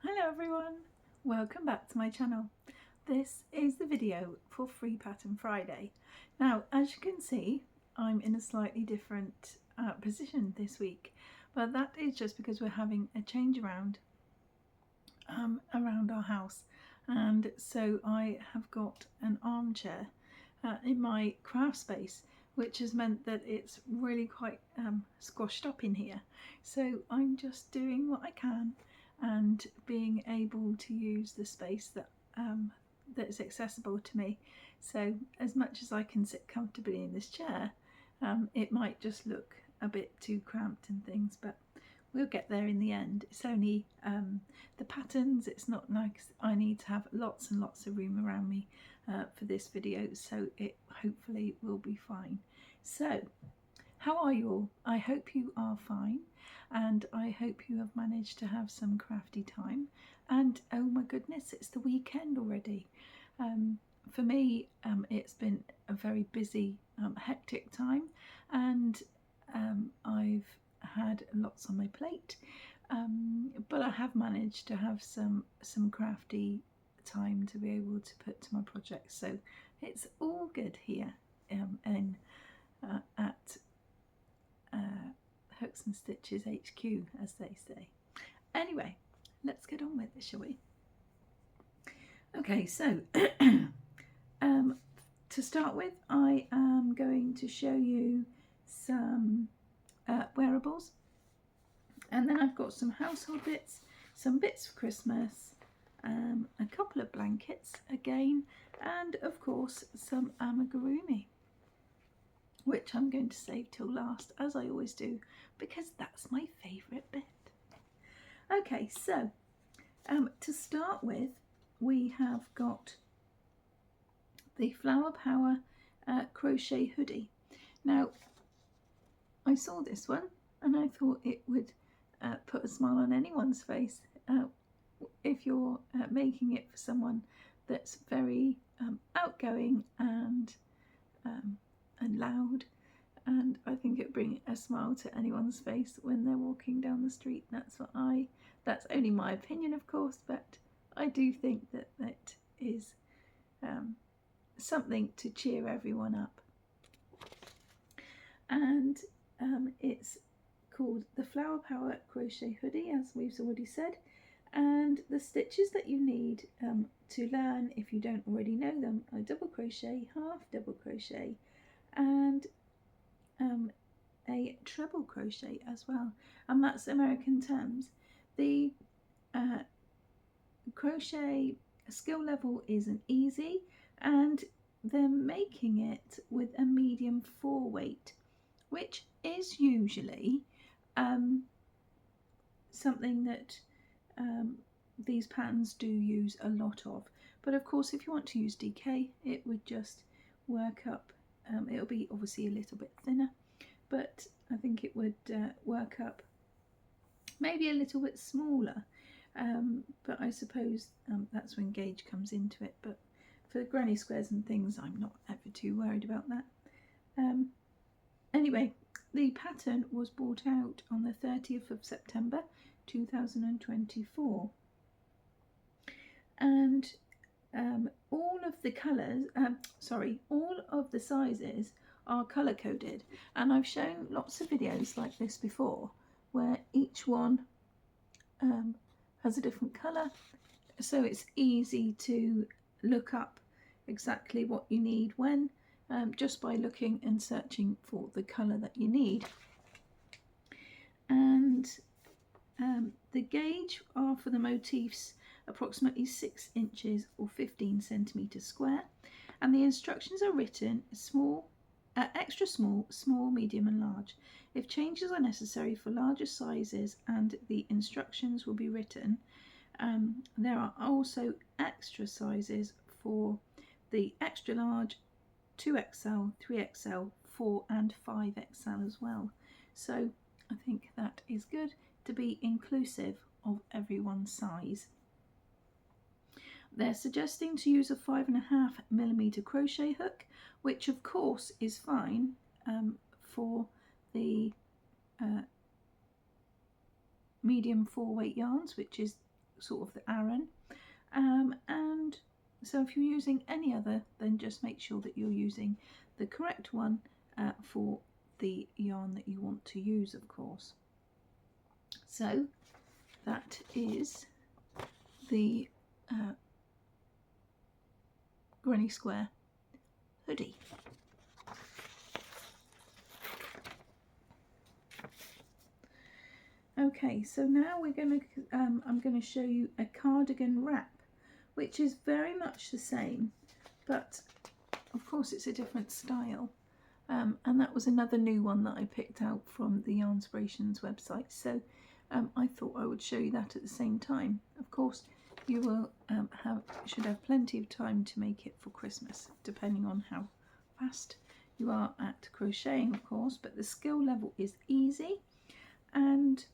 Hello everyone, welcome back to my channel. This is the video for Free Pattern Friday. Now, as you can see, I'm in a slightly different position this week, but that is just because we're having a change around our house, and so I have got an armchair in my craft space, which has meant that it's really quite squashed up in here. So I'm just doing what I can and being able to use the space that is accessible to me. So as much as I can sit comfortably in this chair, it might just look a bit too cramped and things, but we'll get there in the end. It's only the patterns. It's not like I need to have lots and lots of room around me for this video, so it hopefully will be fine. So how are you all? I hope you are fine, and I hope you have managed to have some crafty time. And oh my goodness, it's the weekend already. For me, it's been a very busy, hectic time, and I've had lots on my plate, but I have managed to have some crafty time to be able to put to my project. So it's all good here at Hooks and Stitches HQ, as they say. Anyway, let's get on with it, shall we? Okay, so to start with, I am going to show you some wearables, and then I've got some household bits, some bits for Christmas, a couple of blankets again, and of course some amigurumi, which I'm going to save till last, as I always do, because that's my favourite bit. Okay, so to start with, we have got the Flower Power crochet hoodie. Now, I saw this one and I thought it would put a smile on anyone's face if you're making it for someone that's very outgoing and loud, and I think it would bring a smile to anyone's face when they're walking down the street. That's only my opinion, of course, but I do think that that is something to cheer everyone up. And it's called the Flower Power crochet hoodie, as we've already said, and the stitches that you need to learn, if you don't already know them, are double crochet, half double crochet, and a treble crochet as well, and that's American terms. The crochet skill level is an easy, and they're making it with a medium 4 weight, which is usually something that these patterns do use a lot of. But of course, if you want to use DK, it would just work up. It'll be obviously a little bit thinner, but I think it would work up maybe a little bit smaller, but I suppose that's when gauge comes into it. But for granny squares and things, I'm not ever too worried about that. Anyway, the pattern was brought out on the 30th of September 2024, and all of the colours, all of the sizes are colour coded, and I've shown lots of videos like this before where each one has a different colour, so it's easy to look up exactly what you need when, just by looking and searching for the colour that you need. And the gauge are for the motifs approximately 6 inches or 15 centimetres square, and the instructions are written small, extra small, small, medium and large. If changes are necessary for larger sizes, and the instructions will be written, there are also extra sizes for the extra large, 2XL, 3XL, 4 and 5XL as well. So I think that is good to be inclusive of everyone's size. They're suggesting to use a 5.5mm crochet hook, which of course is fine for the medium 4 weight yarns, which is sort of the Aran. And so if you're using any other, then just make sure that you're using the correct one for the yarn that you want to use, of course. So that is the Granny Square hoodie. Okay, so now we're going to I'm going to show you a cardigan wrap, which is very much the same, but of course it's a different style. And that was another new one that I picked out from the Yarnspirations website. So I thought I would show you that at the same time. Of course, you will should have plenty of time to make it for Christmas, depending on how fast you are at crocheting, of course. But the skill level is easy, and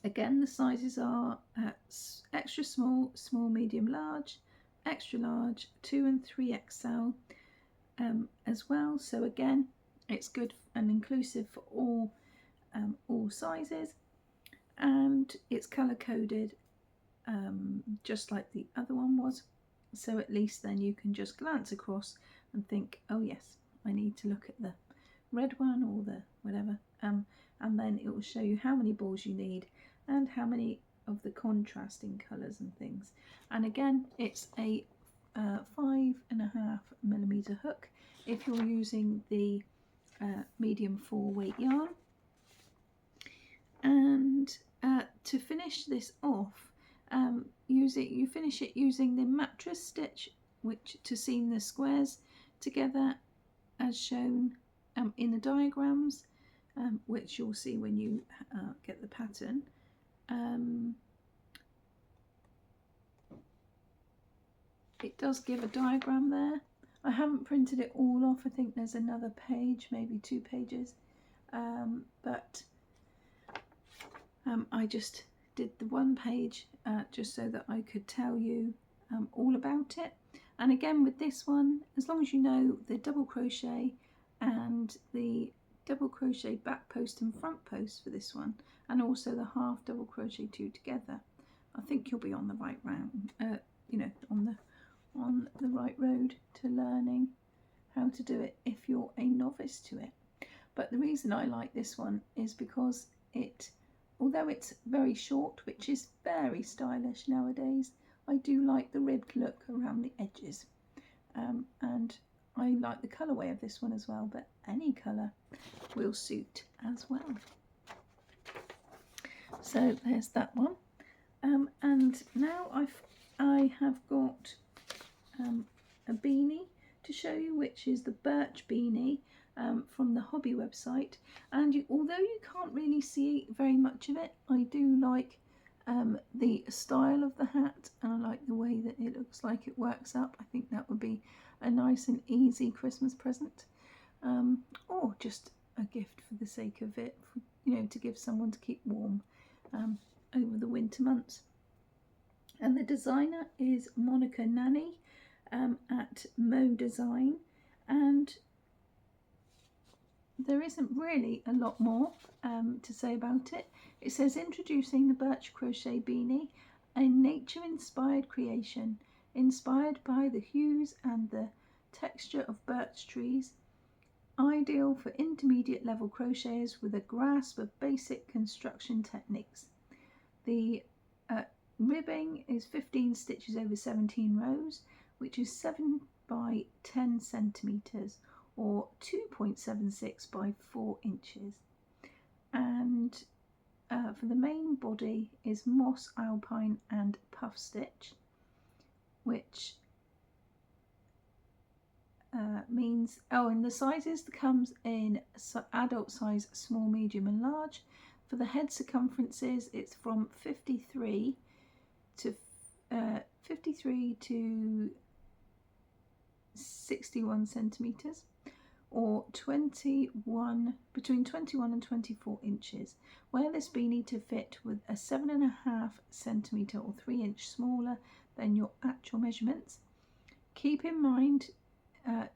again, the sizes are extra small, small, medium, large, extra large, 2 and 3XL as well. So again, it's good and inclusive for all sizes, and it's colour coded just like the other one was. So at least then you can just glance across and think, oh yes, I need to look at the red one or the whatever, and then it will show you how many balls you need and how many of the contrasting colours and things. And again, it's a 5.5mm hook if you're using the medium 4 weight yarn. And to finish this off, you finish it using the mattress stitch, which to seam the squares together as shown in the diagrams, which you'll see when you get the pattern. It does give a diagram there. I haven't printed it all off. I think there's another page, maybe 2 pages, but I just did the 1 page just so that I could tell you all about it. And again, with this one, as long as you know the double crochet and the double crochet back post and front post for this one, and also the half double crochet 2 together, I think you'll be on the right round, you know, on the right road to learning how to do it if you're a novice to it. But the reason I like this one is because it, although it's very short, which is very stylish nowadays, I do like the ribbed look around the edges, and I like the colourway of this one as well, but any colour will suit as well. So there's that one, and now I have got a beanie to show you, which is the Birch Beanie from the Hobby website. And although you can't really see very much of it, I do like the style of the hat, and I like the way that it looks like it works up. I think that would be a nice and easy Christmas present, or just a gift for the sake of it, you know, to give someone to keep warm over the winter months. And the designer is Monica Nanny at Mo Design, and there isn't really a lot more to say about it. It says, introducing the Birch Crochet Beanie, a nature-inspired creation, inspired by the hues and the texture of birch trees, ideal for intermediate level crocheters with a grasp of basic construction techniques. The ribbing is 15 stitches over 17 rows, which is 7 by 10 centimeters, or 2.76 by 4 inches. And for the main body is moss, alpine and puff stitch, which means, oh, and the sizes comes in adult size, small, medium and large. For the head circumferences, it's from 53 to 61 centimeters, or between 21 and 24 inches. Wear this beanie to fit with a 7.5 centimeter or 3 inch smaller than your actual measurements. Keep in mind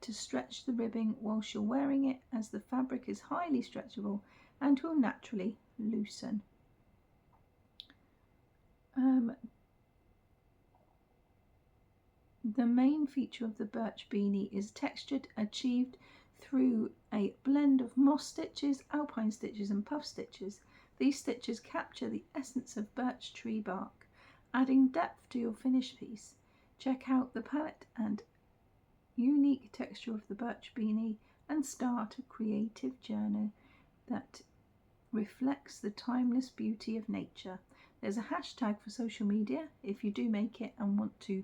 to stretch the ribbing whilst you're wearing it, as the fabric is highly stretchable and will naturally loosen. The main feature of the Birch Beanie is textured, achieved through a blend of moss stitches, alpine stitches and puff stitches. These stitches capture the essence of birch tree bark, adding depth to your finished piece. Check out the palette and unique texture of the Birch Beanie and start a creative journey that reflects the timeless beauty of nature. There's a hashtag for social media if you do make it and want to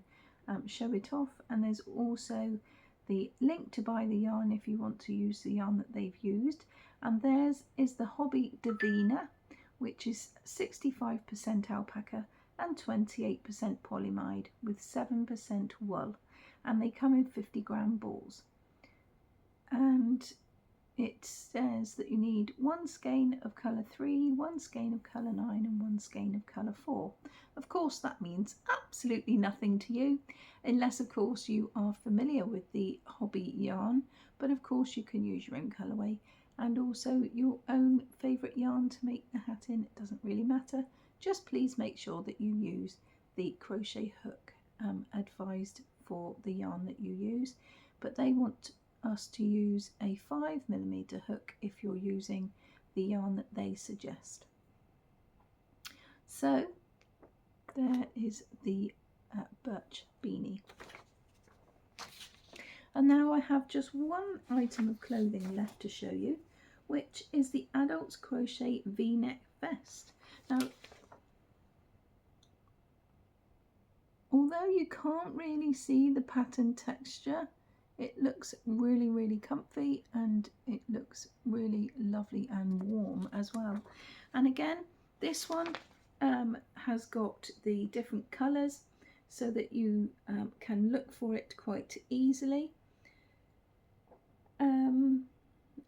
show it off, and there's also the link to buy the yarn if you want to use the yarn that they've used. And theirs is the Hobby Divina, which is 65% alpaca and 28% polyamide with 7% wool, and they come in 50-gram balls. And it says that you need 1 skein of colour 3, 1 skein of colour 9 and 1 skein of colour 4. Of course that means absolutely nothing to you, unless of course you are familiar with the hobby yarn, but of course you can use your own colourway and also your own favourite yarn to make the hat in. It doesn't really matter, just please make sure that you use the crochet hook advised for the yarn that you use, but they want us to use a 5mm hook if you're using the yarn that they suggest. So there is the Birch Beanie. And now I have just one item of clothing left to show you, which is the Adults Crochet V-neck vest. Now, although you can't really see the pattern texture, it looks really, really comfy and it looks really lovely and warm as well. And again, this one has got the different colours so that you can look for it quite easily. And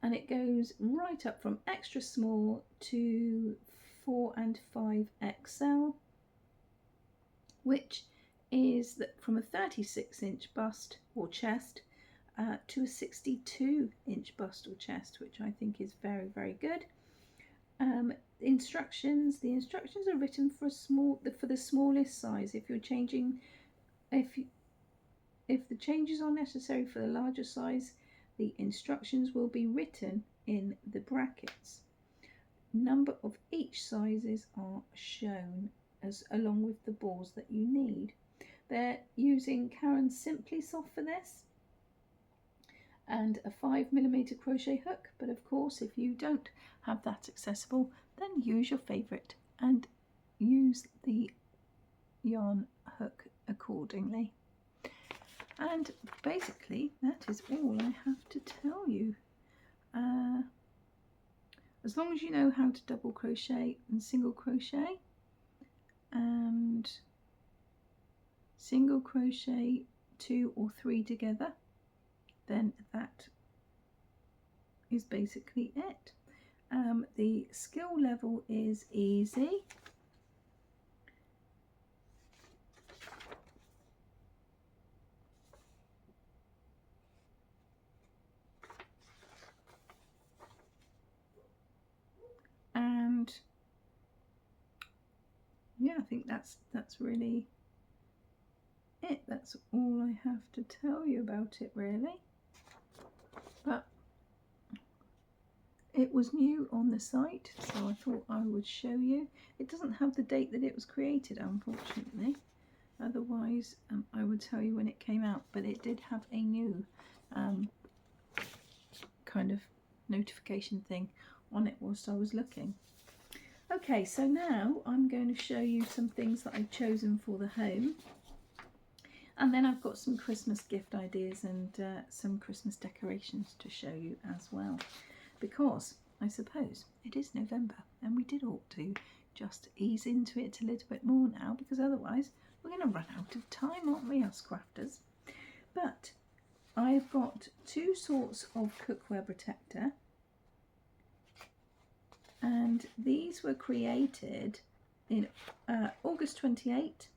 it goes right up from extra small to 4 and 5XL, which is from a 36-inch bust or chest to a 62-inch bust or chest, which I think is very, very good. The instructions are written for the smallest size. If you're changing, if the changes are necessary for the larger size, the instructions will be written in the brackets. Number of each sizes are shown along with the balls that you need. They're using Karen's Simply Soft for this and a 5mm crochet hook, but of course if you don't have that accessible, then use your favourite and use the yarn hook accordingly. And basically that is all I have to tell you. As long as you know how to double crochet and single crochet and single crochet 2 or 3 together, then that is basically it. The skill level is easy. And yeah, I think that's really it. That's all I have to tell you about it, really. But it was new on the site, so I thought I would show you. It doesn't have the date that it was created, unfortunately. Otherwise, I would tell you when it came out, but it did have a new kind of notification thing on it whilst I was looking. Okay, so now I'm going to show you some things that I've chosen for the home. And then I've got some Christmas gift ideas and some Christmas decorations to show you as well. Because I suppose it is November and we did ought to just ease into it a little bit more now, because otherwise we're going to run out of time, aren't we, us crafters? But I've got 2 sorts of cookware protector, and these were created in August 28th,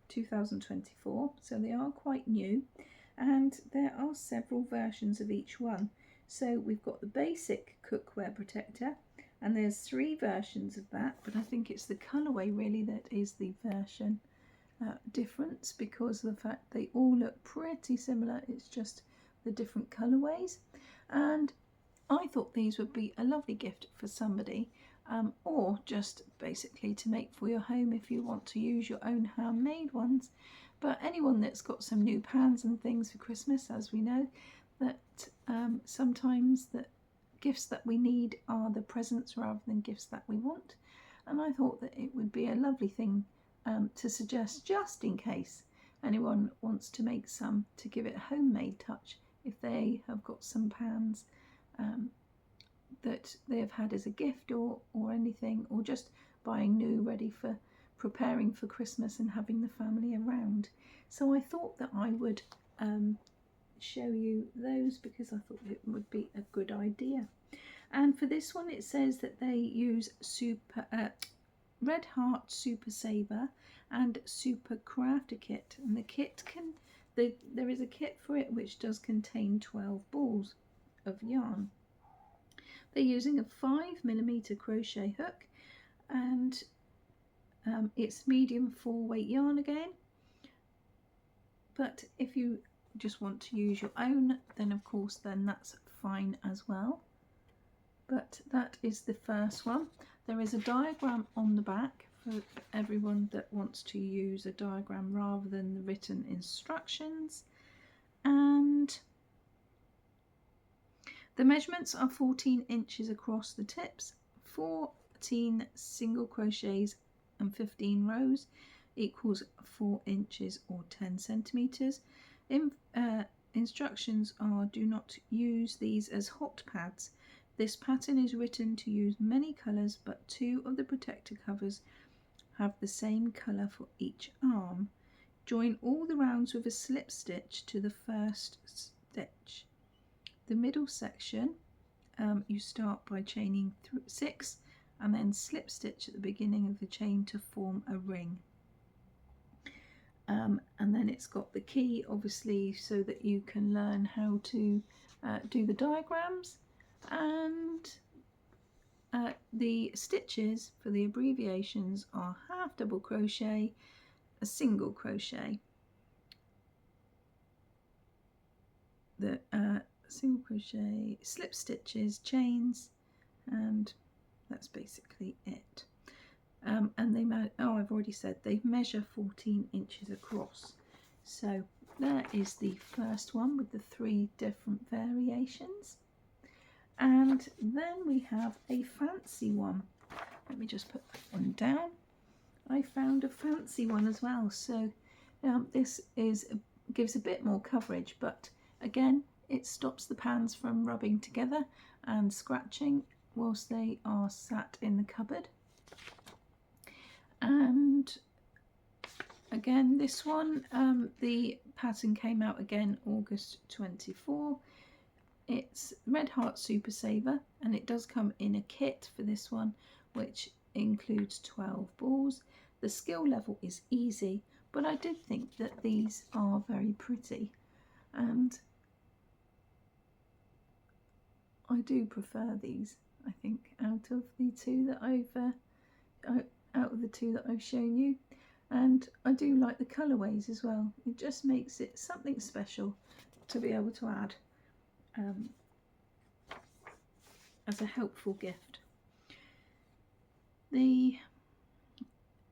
2024, so they are quite new, and there are several versions of each one. So we've got the basic cookware protector, and there's 3 versions of that, but I think it's the colourway really that is the version difference, because of the fact they all look pretty similar. It's just the different colourways, and I thought these would be a lovely gift for somebody, or just basically to make for your home if you want to use your own handmade ones. But anyone that's got some new pans and things for Christmas, as we know, that sometimes the gifts that we need are the presents rather than gifts that we want. And I thought that it would be a lovely thing to suggest, just in case anyone wants to make some, to give it a homemade touch if they have got some pans that they have had as a gift or anything, or just buying new ready for preparing for Christmas and having the family around. So I thought that I would show you those because I thought it would be a good idea. And for this one it says that they use Red Heart Super Saver and Super Crafter Kit, and the kit there is a kit for it which does contain 12 balls of yarn. They're using a 5mm crochet hook, and it's medium 4-weight yarn again, but if you just want to use your own, then of course that's fine as well. But that is the first one. There is a diagram on the back for everyone that wants to use a diagram rather than the written instructions, and the measurements are 14 inches across the tips, 14 single crochets and 15 rows equals 4 inches or 10 centimeters. Instructions are: do not use these as hot pads. This pattern is written to use many colours, but 2 of the protector covers have the same colour for each arm. Join all the rounds with a slip stitch to the first stitch. The middle section, you start by chaining 6 and then slip stitch at the beginning of the chain to form a ring. And then it's got the key, obviously, so that you can learn how to do the diagrams, and the stitches for the abbreviations are half double crochet, a single crochet, the single crochet, slip stitches, chains, and that's basically it. And they I've already said they measure 14 inches across. So there is the first one with the 3 different variations. And then we have a fancy one. Let me just put that one down. I found a fancy one as well. So this gives a bit more coverage, but again, it stops the pans from rubbing together and scratching whilst they are sat in the cupboard. And again, this one, the pattern came out again August 24. It's Red Heart Super Saver, and it does come in a kit for this one, which includes 12 balls. The skill level is easy, but I did think that these are very pretty, and I do prefer these, I think, out of the two that I've shown you. And I do like the colourways as well. It just makes it something special to be able to add as a helpful gift. The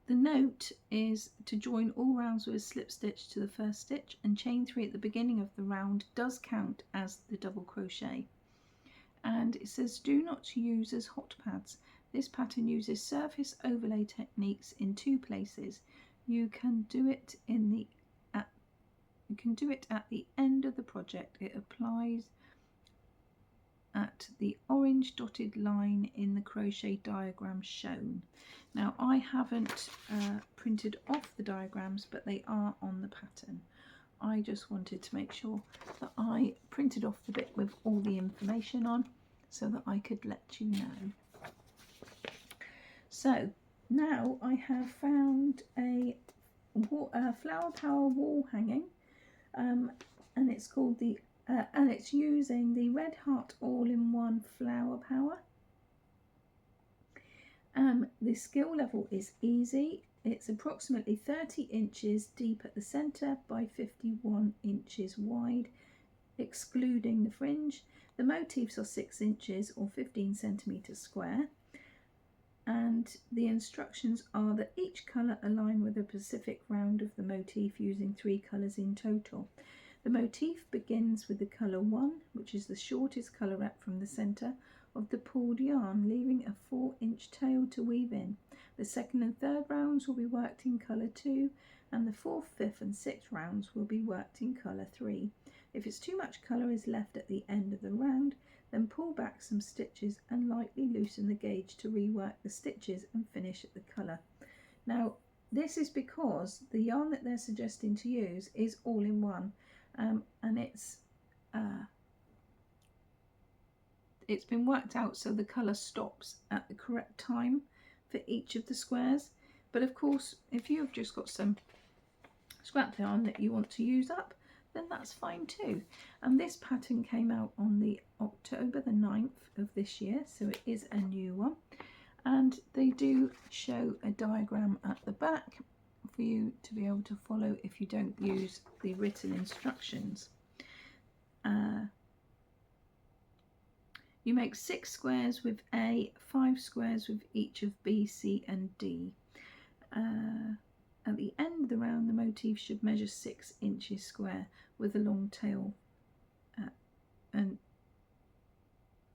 note is to join all rounds with a slip stitch to the first stitch, and chain 3 at the beginning of the round does count as the double crochet. And it says do not use as hot pads. This pattern uses surface overlay techniques in 2 places. You can do it at the end of the project. It applies at the orange dotted line in the crochet diagram shown. Now I haven't printed off the diagrams, but they are on the pattern. I just wanted to make sure that I printed off the bit with all the information on so that I could let you know. So now I have found a flower power wall hanging, and it's called the and it's using the Red Heart all-in-one flower power. The skill level is easy. It's approximately 30 inches deep at the centre by 51 inches wide, excluding the fringe. The motifs are 6 inches or 15 centimetres square, and the instructions are that each colour align with a specific round of the motif using 3 colours in total. The motif begins with the colour 1, which is the shortest colorette from the centre of the pulled yarn, leaving a 4-inch tail to weave in. The second and third rounds will be worked in colour 2, and the fourth, fifth and sixth rounds will be worked in colour 3. If it's too much colour is left at the end of the round, then pull back some stitches and lightly loosen the gauge to rework the stitches and finish at the colour. Now, this is because the yarn that they're suggesting to use is all in one, and it's been worked out so the colour stops at the correct time for each of the squares. But of course, if you've just got some scrap yarn that you want to use up, then that's fine too. And this pattern came out on the October the 9th of this year, so it is a new one. And they do show a diagram at the back for you to be able to follow if you don't use the written instructions. You make 6 squares with A, 5 squares with each of B, C and D. At the end of the round, the motif should measure 6 inches square with a long tail and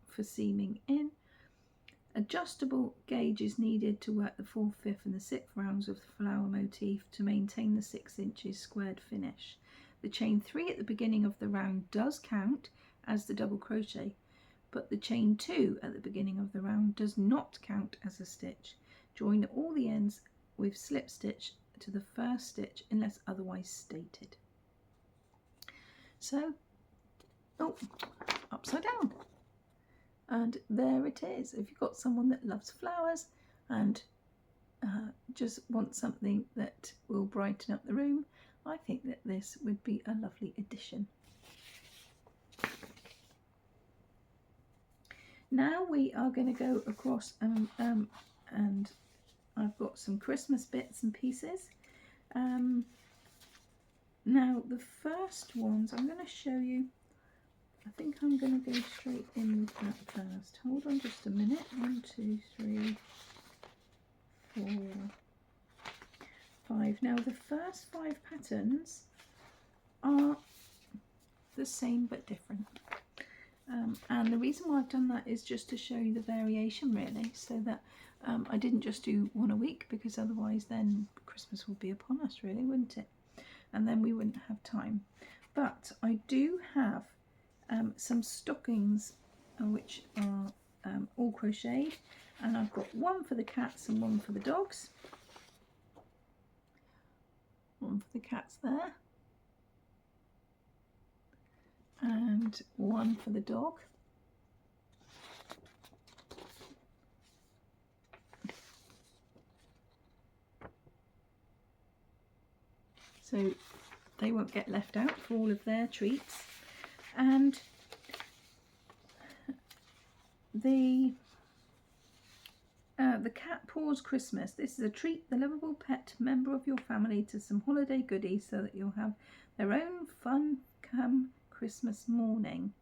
for seaming in. Adjustable gauge is needed to work the 4th, 5th and the 6th rounds of the flower motif to maintain the 6 inches squared finish. The chain 3 at the beginning of the round does count as the double crochet, but the chain 2 at the beginning of the round does not count as a stitch. Join all the ends with slip stitch to the first stitch unless otherwise stated. So, upside down. And there it is. If you've got someone that loves flowers and just wants something that will brighten up the room, I think that this would be a lovely addition. Now we are going to go across and I've got some Christmas bits and pieces. Now the first ones I'm going to show you. I think I'm going to go straight in with that first. Hold on just a minute. 1, 2, 3, 4, 5. Now the first 5 patterns are the same but different. And the reason why I've done that is just to show you the variation really, so that I didn't just do one a week, because otherwise then Christmas would be upon us really, wouldn't it? And then we wouldn't have time. But I do have some stockings which are all crocheted, and I've got one for the cats and one for the dogs. One for the cats there, and one for the dog. So they won't get left out for all of their treats. And the cat paws Christmas. This is a treat the lovable pet member of your family to some holiday goodies, so that you'll have their own fun come Christmas morning.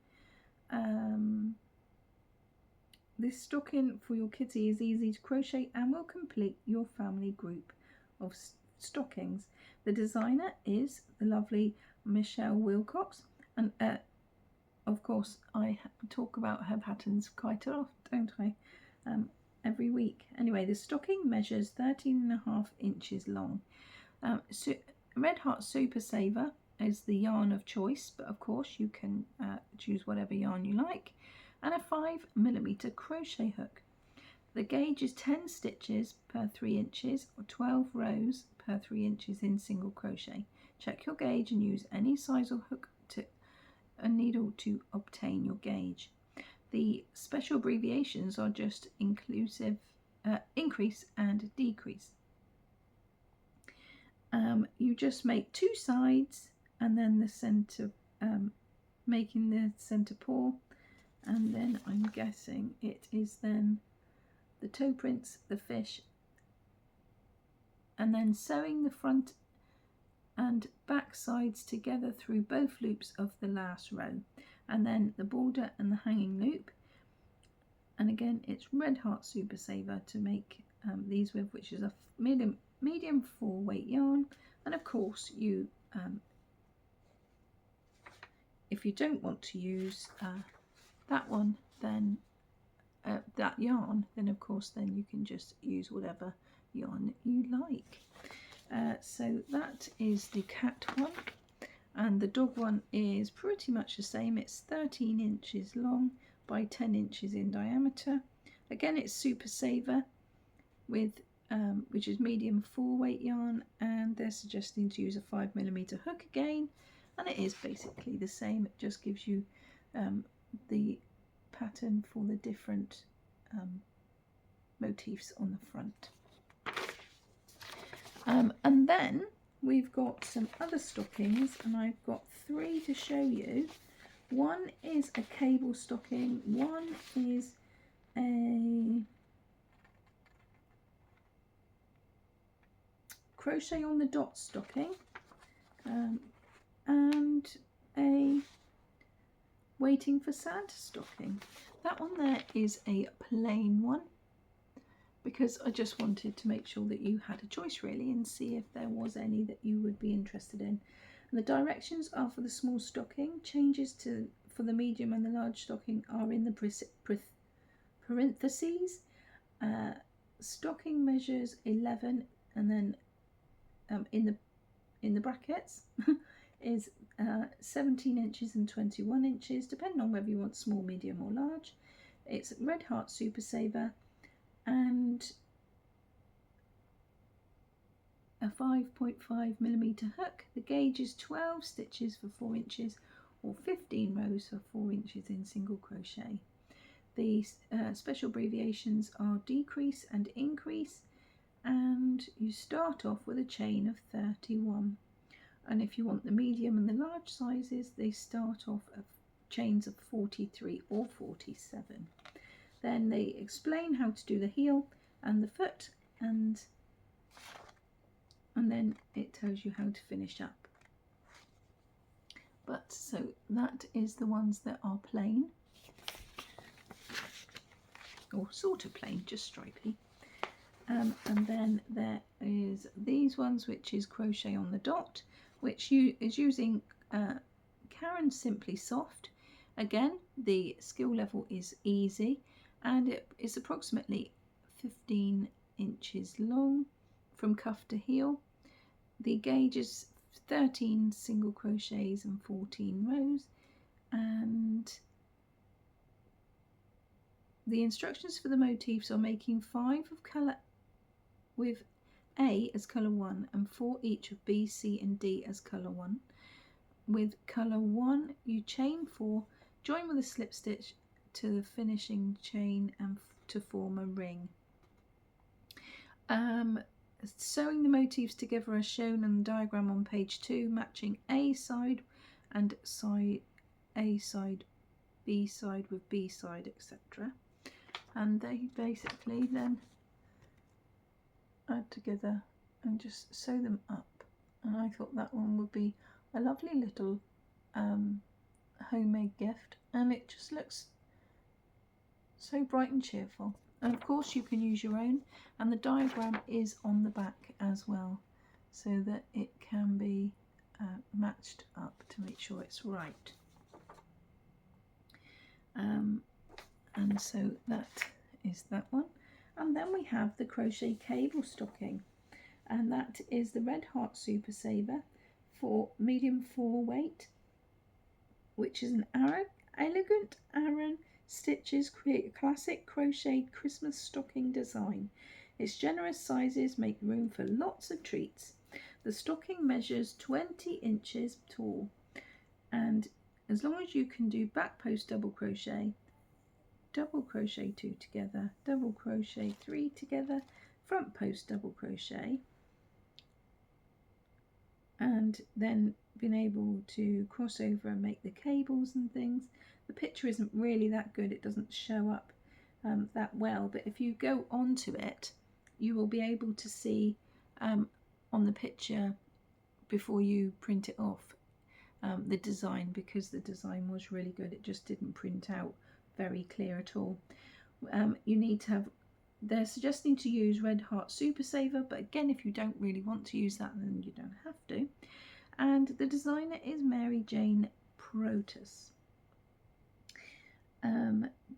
This stocking for your kitty is easy to crochet and will complete your family group of stockings. The designer is the lovely Michelle Wilcox, and of course I talk about her patterns quite a lot, don't I? Every week. Anyway, the stocking measures 13.5 inches long. Red Heart Super Saver is the yarn of choice, but of course you can choose whatever yarn you like, and a 5mm crochet hook. The gauge is 10 stitches per 3 inches or 12 rows per 3 inches in single crochet. Check your gauge and use any size of hook to a needle to obtain your gauge. The special abbreviations are just inclusive, increase and decrease. You just make 2 sides and then the center, making the center paw, and then I'm guessing it is then the toe prints, the fish, and then sewing the front and back sides together through both loops of the last row, and then the border and the hanging loop. And again, it's Red Heart Super Saver to make these with, which is a medium 4-weight yarn. And of course, you if you don't want to use that one, then that yarn, then of course then you can just use whatever yarn you like. So that is the cat one, and the dog one is pretty much the same. It's 13 inches long by 10 inches in diameter. Again, it's Super Saver with which is medium 4-weight yarn, and they're suggesting to use a 5mm hook again, and it is basically the same. It just gives you the pattern for the different motifs on the front. And then we've got some other stockings, and I've got 3 to show you. One is a cable stocking, one is a crochet on the dot stocking, and a waiting for Santa stocking. That one there is a plain one, because I just wanted to make sure that you had a choice really, and see if there was any that you would be interested in. And the directions are for the small stocking. Changes for the medium and the large stocking are in the parentheses. Stocking measures 11, and then in the brackets is 17 inches and 21 inches, depending on whether you want small, medium or large. It's Red Heart Super Saver, and a 5.5mm hook. The gauge is 12 stitches for 4 inches or 15 rows for 4 inches in single crochet. The special abbreviations are decrease and increase, and you start off with a chain of 31. And if you want the medium and the large sizes, they start off at chains of 43 or 47. Then they explain how to do the heel and the foot, and then it tells you how to finish up. But so that is the ones that are plain, or sort of plain, just stripy. And then there is these ones, which is crochet on the dot, which is using Karen Simply Soft. Again, the skill level is easy, and it is approximately 15 inches long from cuff to heel. The gauge is 13 single crochets and 14 rows, and the instructions for the motifs are making 5 of colour with A as colour 1 and 4 each of B, C and D as colour 1. With colour 1 you chain 4, join with a slip stitch to the finishing chain and to form a ring. Sewing the motifs together as shown in the diagram on page 2, matching A side and side A side, B side with B side, etc. And they basically then add together and just sew them up. And I thought that one would be a lovely little homemade gift, and it just looks so bright and cheerful. And of course you can use your own, and the diagram is on the back as well, so that it can be matched up to make sure it's right. And so that is that one. And then we have the crochet cable stocking, and that is the Red Heart Super Saver for medium 4-weight, which is an elegant Aran stitches create a classic crocheted Christmas stocking design. Its generous sizes make room for lots of treats. The stocking measures 20 inches tall, and as long as you can do back post double crochet 2 together, double crochet 3 together, front post double crochet, and then being able to cross over and make the cables and things. The picture isn't really that good, it doesn't show up that well, but if you go onto it, you will be able to see on the picture before you print it off the design, because the design was really good. It just didn't print out very clear at all. You need to have, they're suggesting to use Red Heart Super Saver, but again, if you don't really want to use that, then you don't have to. And the designer is Mary Jane Protus.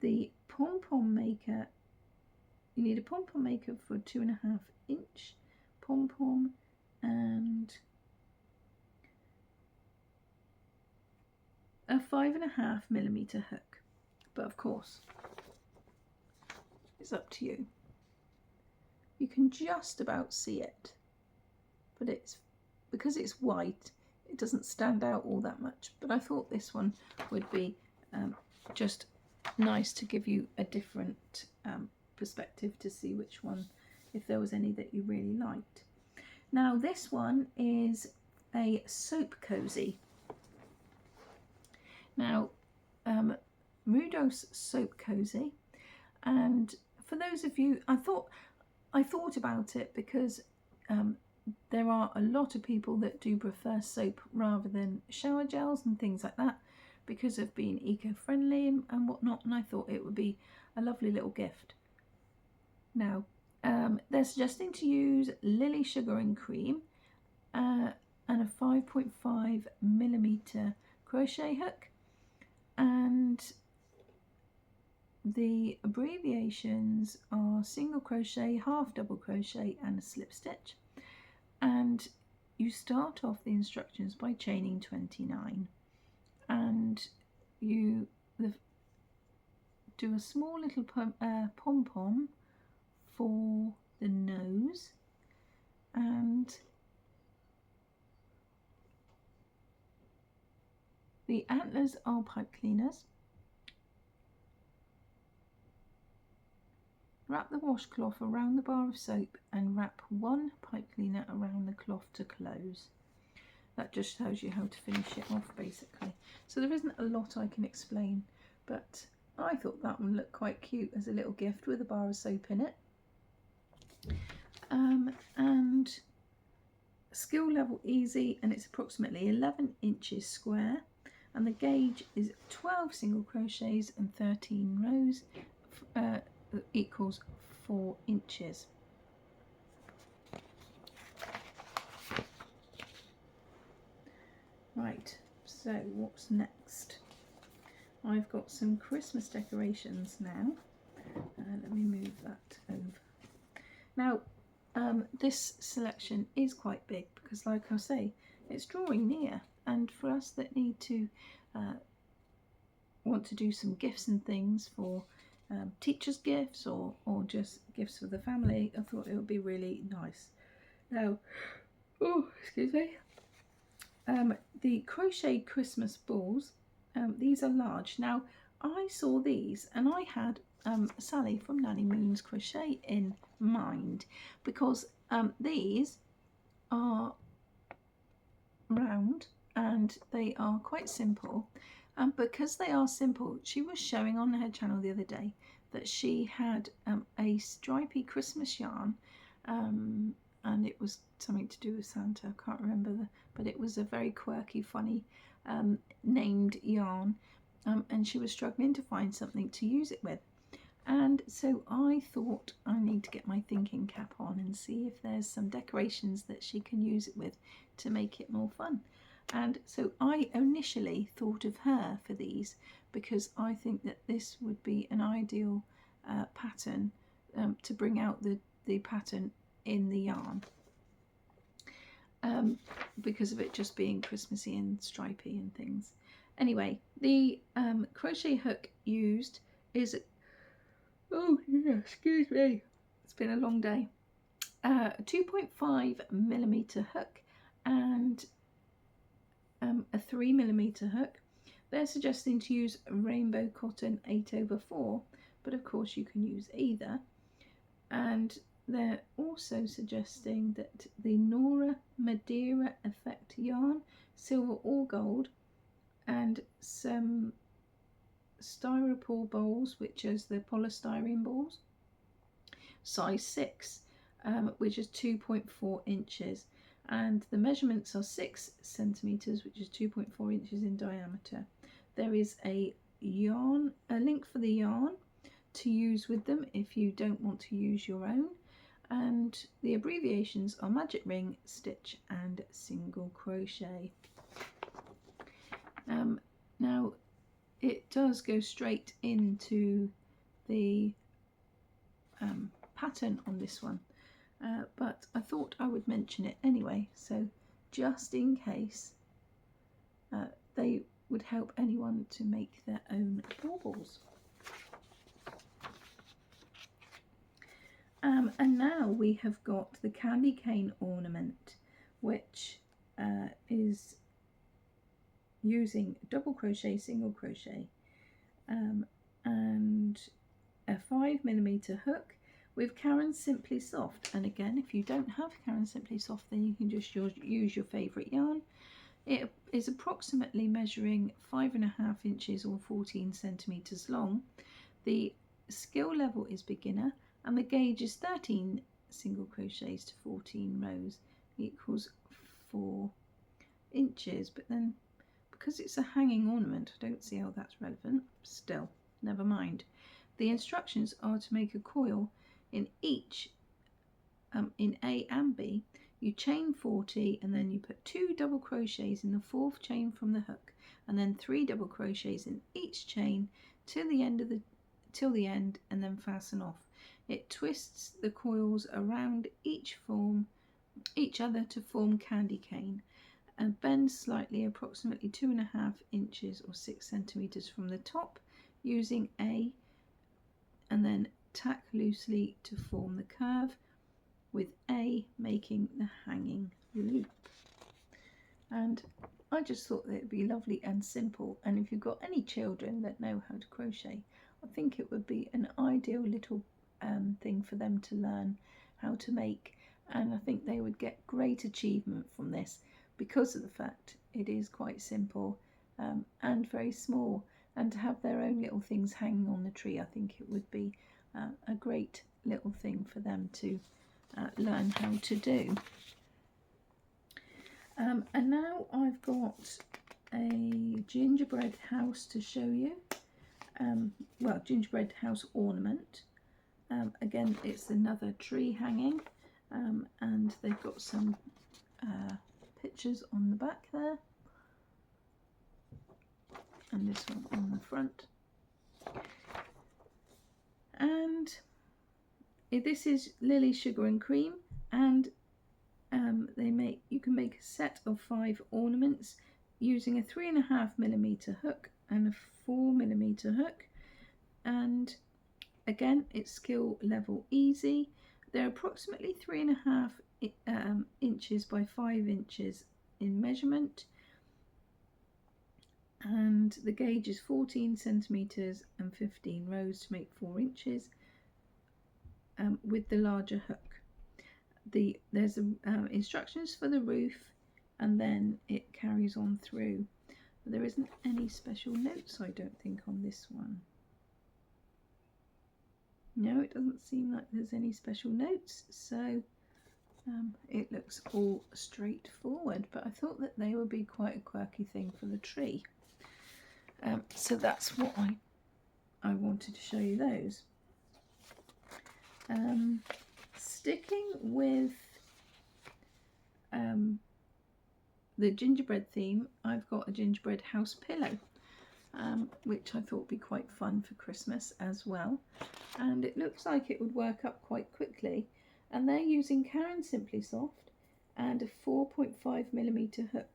The pom-pom maker, you need a pom-pom maker for 2.5 inch pom-pom and a 5.5mm hook, but of course it's up to you. You can just about see it, but it's because it's white, it doesn't stand out all that much, but I thought this one would be just nice to give you a different perspective to see which one, if there was any that you really liked. Now this one is a soap cozy. Now Rudolph's soap cozy, and for those of you, I thought about it because there are a lot of people that do prefer soap rather than shower gels and things like that, because of being eco-friendly and whatnot, and I thought it would be a lovely little gift. Now they're suggesting to use Lily Sugar and Cream and a 5.5mm crochet hook, and the abbreviations are single crochet, half double crochet and a slip stitch. And you start off the instructions by chaining 29, and you do a small little pom-pom for the nose, and the antlers are pipe cleaners. Wrap the washcloth around the bar of soap and wrap one pipe cleaner around the cloth to close. That just shows you how to finish it off, basically. So there isn't a lot I can explain, but I thought that one looked quite cute as a little gift with a bar of soap in it. And skill level easy, and it's approximately 11 inches square, and the gauge is 12 single crochets and 13 rows, equals 4 inches. Right, so what's next? I've got some Christmas decorations now. Let me move that over. Now, this selection is quite big because, like I say, it's drawing near, and for us that need to want to do some gifts and things for teachers' gifts or just gifts for the family, I thought it would be really nice. Now, oh, excuse me. The crochet Christmas balls, these are large. Now, I saw these and I had Sally from Nanny Moon's Crochet in mind, because these are round and they are quite simple. Because they are simple, she was showing on her channel the other day that she had a stripy Christmas yarn, and it was something to do with Santa. I can't remember, but it was a very quirky, funny named yarn, and she was struggling to find something to use it with. And so I thought I need to get my thinking cap on and see if there's some decorations that she can use it with to make it more fun. And so I initially thought of her for these because I think that this would be an ideal pattern to bring out the pattern in the yarn, because of it just being Christmassy and stripy and things. Anyway, the crochet hook used is, oh yeah, excuse me, it's been a long day, 2.5mm hook and a 3mm hook. They're suggesting to use rainbow cotton 8/4, but of course you can use either. And they're also suggesting that the Nora Madeira Effect yarn, silver or gold, and some styrofoam balls, which is the polystyrene balls, size 6, which is 2.4 inches, and the measurements are 6 centimeters, which is 2.4 inches in diameter. There is a link for the yarn to use with them if you don't want to use your own, and the abbreviations are magic ring, stitch and single crochet. Now it does go straight into the pattern on this one, but I thought I would mention it anyway, so just in case they would help anyone to make their own baubles. And now we have got the candy cane ornament, which is using double crochet, single crochet, and a 5mm hook with Caron Simply Soft. And again, if you don't have Caron Simply Soft, then you can just use your favourite yarn. It is approximately measuring 5.5 inches or 14 centimeters long. The skill level is beginner, and the gauge is 13 single crochets to 14 rows equals 4 inches. But then, because it's a hanging ornament, I don't see how that's relevant. Still, never mind. The instructions are to make a coil in each, in A and B. You chain 40 and then you put 2 double crochets in the 4th chain from the hook, and then 3 double crochets in each chain till the end, and then fasten off. It twists the coils around each other to form candy cane, and bends slightly, approximately 2.5 inches or 6 centimeters from the top, using A, and then tack loosely to form the curve, with A making the hanging loop. And I just thought that it'd be lovely and simple, and if you've got any children that know how to crochet, I think it would be an ideal little thing for them to learn how to make, and I think they would get great achievement from this because of the fact it is quite simple and very small, and to have their own little things hanging on the tree, I think it would be a great little thing for them to learn how to do. And now I've got a gingerbread house to show you. Well, gingerbread house ornament. Again, it's another tree hanging, and they've got some pictures on the back there, and this one on the front. And this is Lily Sugar and Cream, and you can make a set of 5 ornaments using a 3.5mm hook and a 4mm hook, and again it's skill level easy. They're approximately 3.5 inches by 5 inches in measurement, and the gauge is 14 centimeters and 15 rows to make 4 inches with the larger hook. There's instructions for the roof, and then it carries on through. There isn't any special notes, I don't think, on this one. No, it doesn't seem like there's any special notes, so it looks all straightforward, but I thought that they would be quite a quirky thing for the tree. So that's what I wanted to show you those. Sticking with the gingerbread theme, I've got a gingerbread house pillow, which I thought would be quite fun for Christmas as well. And it looks like it would work up quite quickly. And they're using Caron Simply Soft and a 4.5mm hook.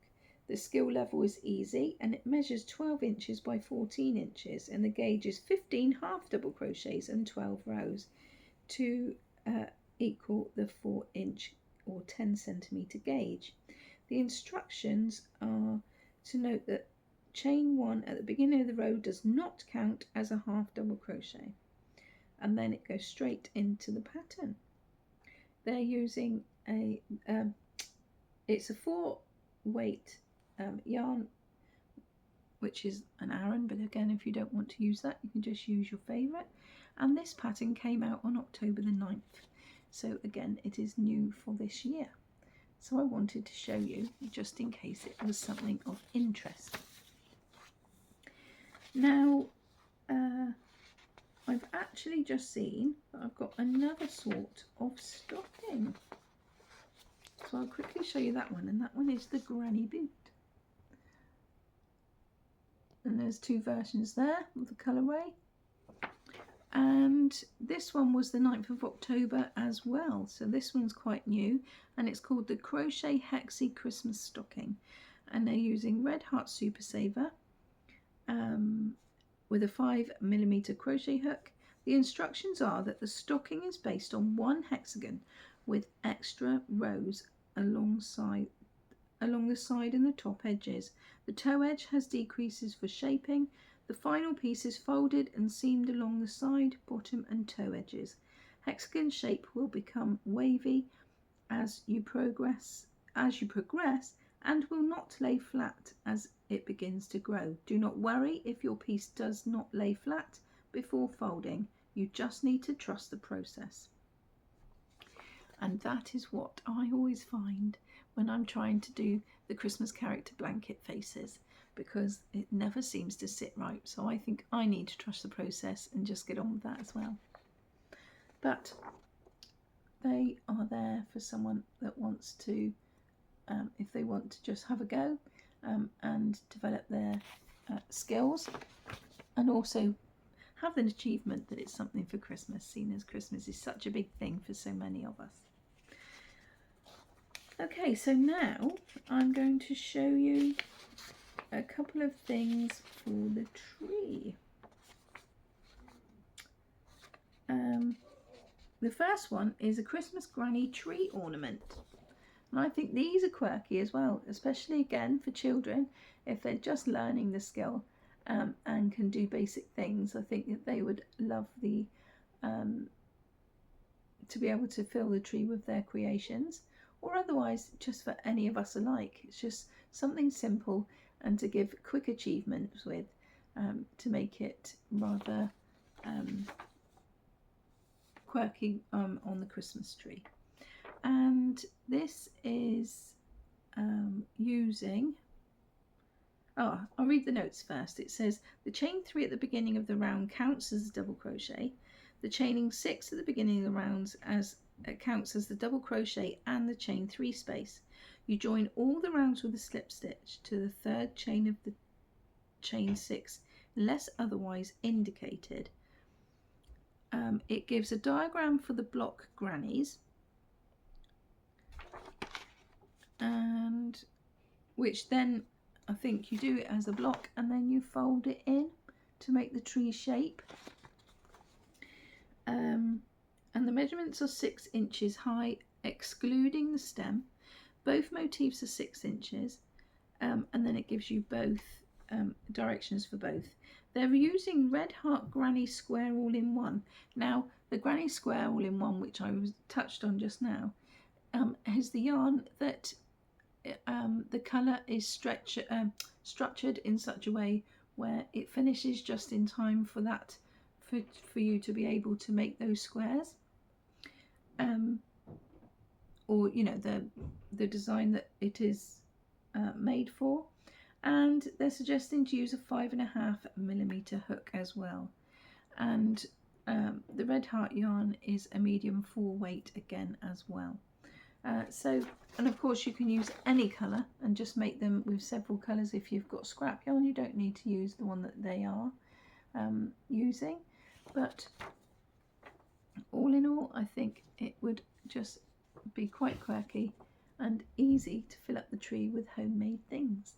The skill level is easy, and it measures 12 inches by 14 inches, and the gauge is 15 half double crochets and 12 rows to equal the 4-inch or 10 centimeter gauge. The instructions are to note that chain 1 at the beginning of the row does not count as a half double crochet, and then it goes straight into the pattern. They're using it's a 4 weight yarn which is an Aran, but again, if you don't want to use that, you can just use your favourite. And this pattern came out on October the 9th. So again, it is new for this year. So I wanted to show you, just in case it was something of interest. Now, I've actually just seen that I've got another sort of stocking. So I'll quickly show you that one, and that one is the granny boot. And there's two versions there of the colourway. And this one was the 9th of October as well. So this one's quite new, and it's called the Crochet Hexi Christmas Stocking. And they're using Red Heart Super Saver with a 5mm crochet hook. The instructions are that the stocking is based on one hexagon with extra rows along the side and the top edges. The toe edge has decreases for shaping. The final piece is folded and seamed along the side, bottom and toe edges. Hexagon shape will become wavy as you progress and will not lay flat as it begins to grow. Do not worry if your piece does not lay flat before folding. You just need to trust the process. And that is what I always find when I'm trying to do the Christmas character blanket faces, because it never seems to sit right. So I think I need to trust the process and just get on with that as well. But they are there for someone that wants to, if they want to just have a go and develop their skills, and also have an achievement that it's something for Christmas, seeing as Christmas is such a big thing for so many of us. Okay, so now I'm going to show you a couple of things for the tree. The first one is a Christmas granny tree ornament. And I think these are quirky as well, especially again for children, if they're just learning the skill and can do basic things. I think that they would love the to be able to fill the tree with their creations, or otherwise just for any of us alike. It's just something simple and to give quick achievements with, to make it rather quirky on the Christmas tree. And this is using, I'll read the notes first. It says the chain 3 at the beginning of the round counts as a double crochet. The chaining 6 at the beginning of the rounds counts as the double crochet and the chain 3 space. You join all the rounds with a slip stitch to the third chain of the chain 6 unless otherwise indicated. It gives a diagram for the block grannies, and which then I think you do it as a block and then you fold it in to make the tree shape. And the measurements are 6 inches high, excluding the stem. Both motifs are 6 inches, and then it gives you both directions for both. They're using Red Heart Granny Square All-in-One. Now, the Granny Square All-in-One, which I was touched on just now, is the yarn that the colour is structured in such a way where it finishes just in time for that, for you to be able to make those squares, or you know, the design that it is made for. And they're suggesting to use a 5.5mm hook as well. And the Red Heart yarn is a medium 4 weight again as well. And of course you can use any colour and just make them with several colours. If you've got scrap yarn, you don't need to use the one that they are using. But all in all, I think it would just be quite quirky and easy to fill up the tree with homemade things.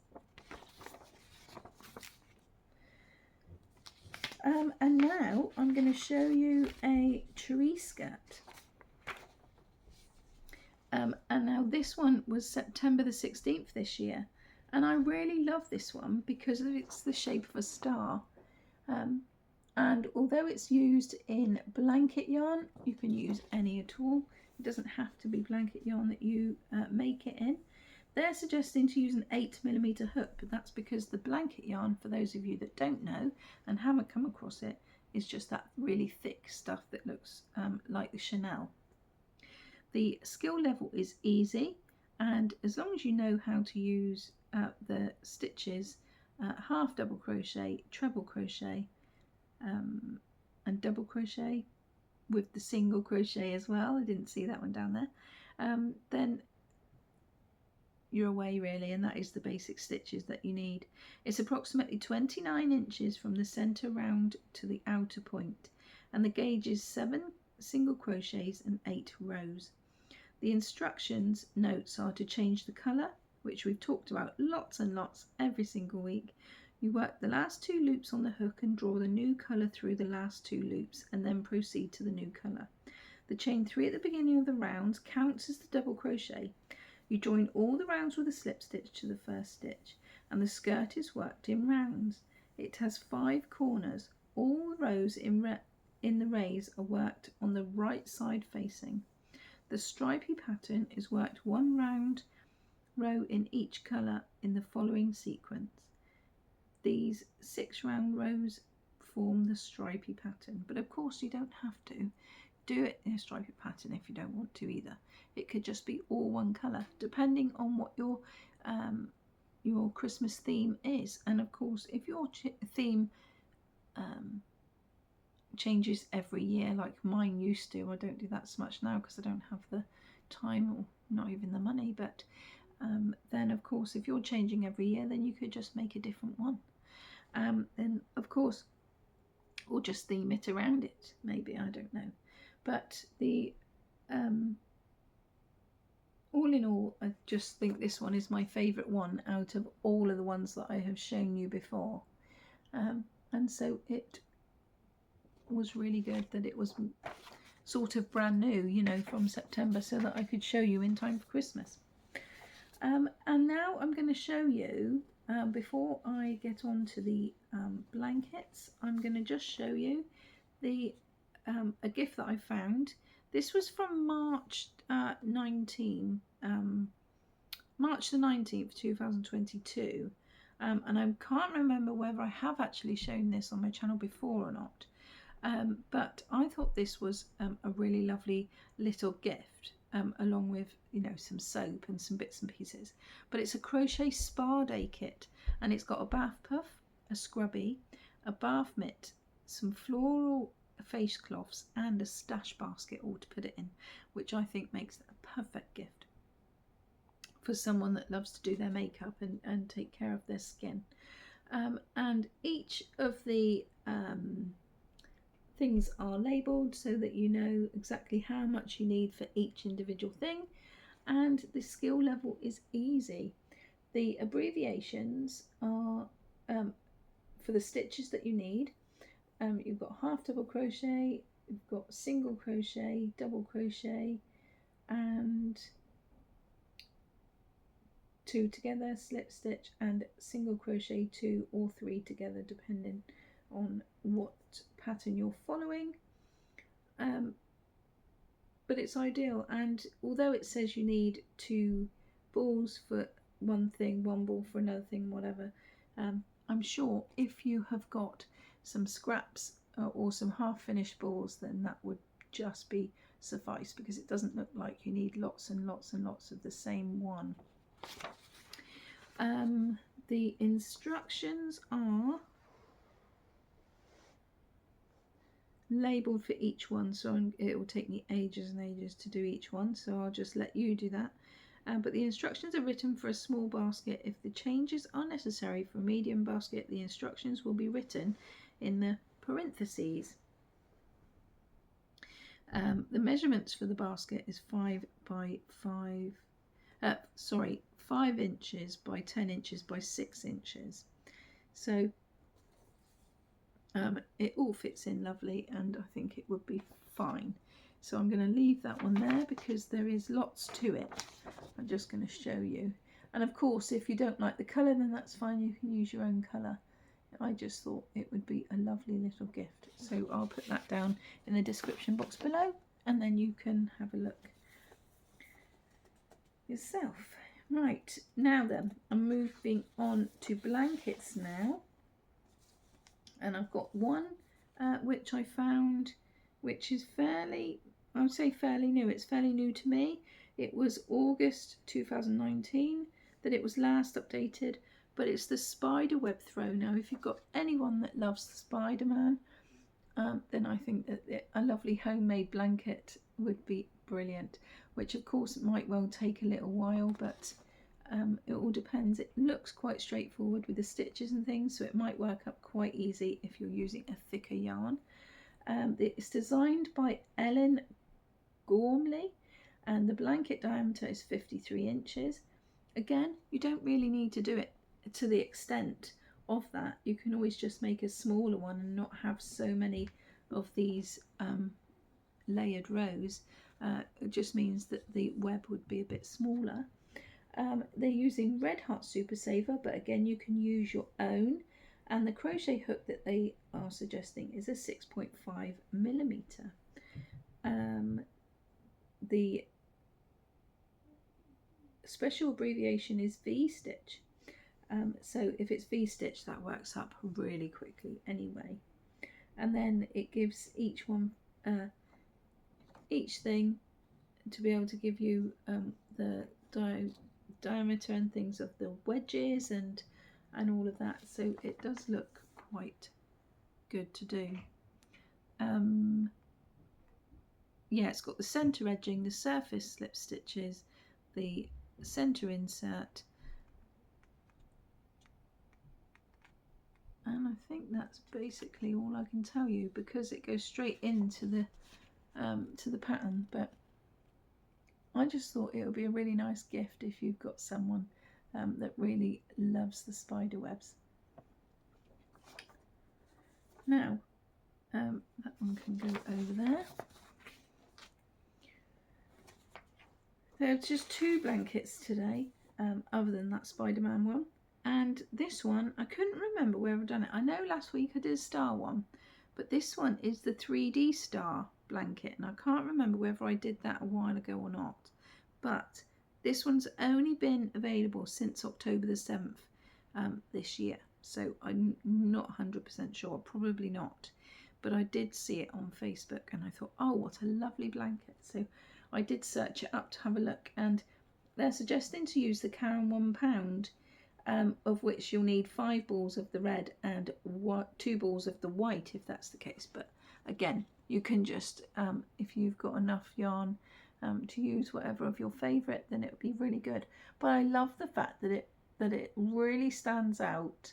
And now I'm going to show you a tree skirt. And now this one was September the 16th this year, and I really love this one because it's the shape of a star. And although it's used in blanket yarn, you can use any at all. It doesn't have to be blanket yarn that you make it in. They're suggesting to use an 8mm hook, but that's because the blanket yarn, for those of you that don't know and haven't come across it, is just that really thick stuff that looks like the Chanel. The skill level is easy, and as long as you know how to use the stitches, half double crochet, treble crochet, and double crochet with the single crochet as well, I didn't see that one down there, then you're away really, and that is the basic stitches that you need. It's approximately 29 inches from the center round to the outer point, and the gauge is 7 single crochets and 8 rows. The instructions notes are to change the colour, which we've talked about lots and lots every single week. You work the last 2 loops on the hook and draw the new colour through the last 2 loops, and then proceed to the new colour. The chain 3 at the beginning of the rounds counts as the double crochet. You join all the rounds with a slip stitch to the first stitch, and the skirt is worked in rounds. It has 5 corners. All the rows in the rays are worked on the right side facing. The stripy pattern is worked 1 row in each colour in the following sequence. These 6 round rows form the stripy pattern, but of course you don't have to do it in a stripy pattern if you don't want to either. It could just be all one colour, depending on what your Christmas theme is. And of course, if your theme changes every year like mine used to, I don't do that so much now because I don't have the time or not even the money, but then of course if you're changing every year, then you could just make a different one, then of course, or just theme it around it, maybe, I don't know. But the all in all, I just think this one is my favourite one out of all of the ones that I have shown you before, and so it was really good that it was sort of brand new, you know, from September, so that I could show you in time for Christmas. And now I'm going to show you, before I get on to the blankets, I'm going to just show you the a gift that I found. This was from March the 19th 2022, and I can't remember whether I have actually shown this on my channel before or not, but I thought this was a really lovely little gift, along with, you know, some soap and some bits and pieces. But it's a Crochet Spar Day Kit, and it's got a bath puff, a scrubby, a bath mitt, some floral face cloths, and a stash basket all to put it in, which I think makes it a perfect gift for someone that loves to do their makeup and take care of their skin. And each of the things are labelled so that you know exactly how much you need for each individual thing, and the skill level is easy. The abbreviations are for the stitches that you need. You've got half double crochet, you've got single crochet, double crochet, and 2 together, slip stitch, and single crochet 2 or 3 together, depending on what pattern you're following. But it's ideal, and although it says you need 2 balls for one thing, 1 ball for another thing, whatever, I'm sure if you have got some scraps or some half finished balls, then that would just be suffice, because it doesn't look like you need lots and lots and lots of the same one. The instructions are labelled for each one, so it will take me ages and ages to do each one, so I'll just let you do that. But the instructions are written for a small basket. If the changes are necessary for a medium basket, the instructions will be written in the parentheses. The measurements for the basket is 5 inches by 10 inches by 6 inches. So it all fits in lovely, and I think it would be fine. So I'm going to leave that one there because there is lots to it. I'm just going to show you. And of course, if you don't like the colour, then that's fine. You can use your own colour. I just thought it would be a lovely little gift. So I'll put that down in the description box below, and then you can have a look yourself. Right, now then, I'm moving on to blankets now. And I've got one which I found, which is fairly, I would say fairly new. It's fairly new to me. It was August 2019 that it was last updated, but it's the spider web throw. Now, if you've got anyone that loves the Spider-Man, then I think that a lovely homemade blanket would be brilliant, which of course might well take a little while, but it all depends. It looks quite straightforward with the stitches and things, so it might work up quite easy if you're using a thicker yarn. It's designed by Ellen Gormley, and the blanket diameter is 53 inches. Again, you don't really need to do it to the extent of that. You can always just make a smaller one and not have so many of these layered rows. It just means that the web would be a bit smaller. They're using Red Heart Super Saver, but again you can use your own, and the crochet hook that they are suggesting is a 6.5mm. The special abbreviation is V-stitch, so if it's V-stitch that works up really quickly anyway. And then it gives each one, each thing to be able to give you the diameter and things of the wedges and all of that, so it does look quite good to do. Yeah, it's got the center edging, the surface slip stitches, the center insert, and I think that's basically all I can tell you, because it goes straight into the to the pattern. But I just thought it would be a really nice gift if you've got someone that really loves the spider webs. Now, that one can go over there. There's just two blankets today, other than that Spider-Man one. And this one, I couldn't remember where I've done it. I know last week I did a star one, but this one is the 3D star blanket, and I can't remember whether I did that a while ago or not. But this one's only been available since October the 7th this year, so I'm not 100% sure, probably not. But I did see it on Facebook and I thought, oh, what a lovely blanket. So I did search it up to have a look, and they're suggesting to use the Karen £1, of which you'll need 5 balls of the red and 2 balls of the white if that's the case. But again, you can just, if you've got enough yarn to use whatever of your favourite, then it would be really good. But I love the fact that it really stands out,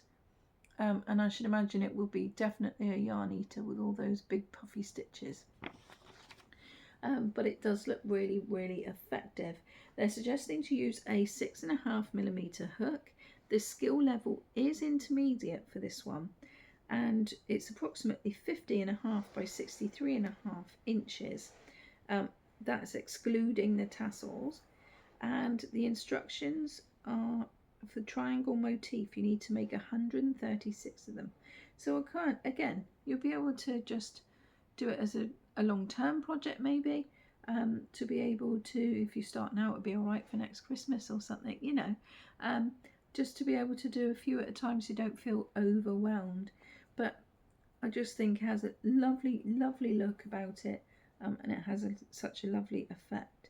and I should imagine it will be definitely a yarn eater with all those big puffy stitches. But it does look really, really effective. They're suggesting to use a 6.5mm hook. The skill level is intermediate for this one, and it's approximately 50.5 by 63.5 inches. That's excluding the tassels, and the instructions are for triangle motif. You need to make 136 of them. So again, you'll be able to just do it as a long-term project maybe, to be able to, if you start now, it'll be all right for next Christmas or something, you know, just to be able to do a few at a time so you don't feel overwhelmed. But I just think it has a lovely, lovely look about it, and it has such a lovely effect.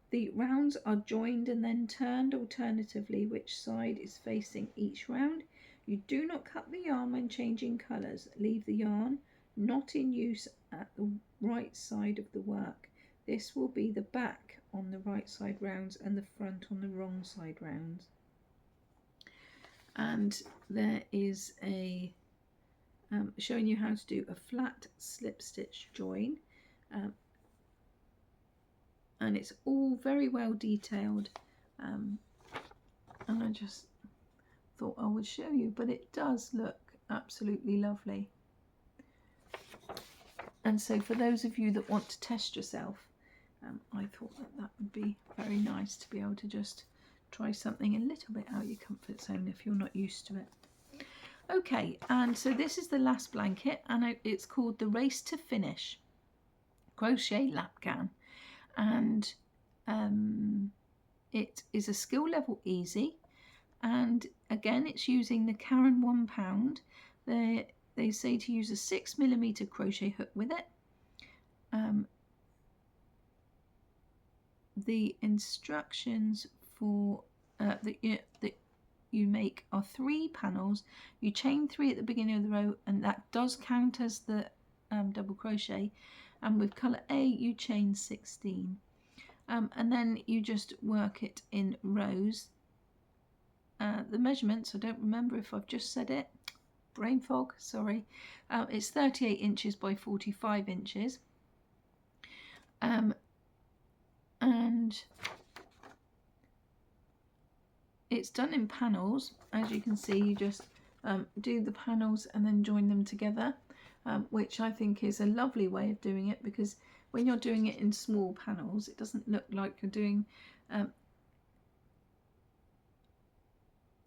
The rounds are joined and then turned alternatively, which side is facing each round. You do not cut the yarn when changing colours. Leave the yarn not in use at the right side of the work. This will be the back on the right side rounds and the front on the wrong side rounds. And there is a showing you how to do a flat slip stitch join, and it's all very well detailed, and I just thought I would show you, but it does look absolutely lovely. And so for those of you that want to test yourself, I thought that would be very nice to be able to just try something a little bit out of your comfort zone if you're not used to it. Okay, and so this is the last blanket, and it's called the Race to Finish Crochet Lapghan, and it is a skill level easy, and again it's using the Karen £1. They say to use a 6mm crochet hook with it. The instructions for that you make are 3 panels. You chain 3 at the beginning of the row, and that does count as the double crochet, and with colour A you chain 16, and then you just work it in rows. The measurements, I don't remember if I've just said it, brain fog, sorry. It's 38 inches by 45 inches, and it's done in panels. As you can see, you just do the panels and then join them together, which I think is a lovely way of doing it, because when you're doing it in small panels it doesn't look like you're doing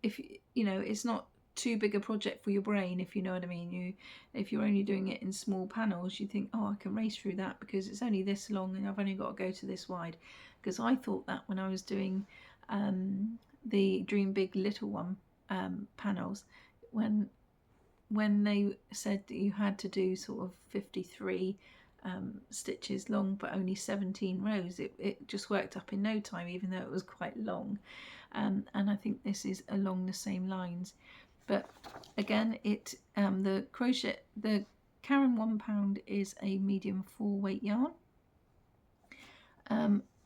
if you know, it's not too big a project for your brain, if you know what I mean. If you're only doing it in small panels, you think, oh, I can race through that because it's only this long and I've only got to go to this wide. Because I thought that when I was doing the Dream Big Little One panels, when they said that you had to do sort of 53 stitches long but only 17 rows, it just worked up in no time, even though it was quite long. And I think this is along the same lines. But again, the Karen £1 is a medium 4-weight yarn,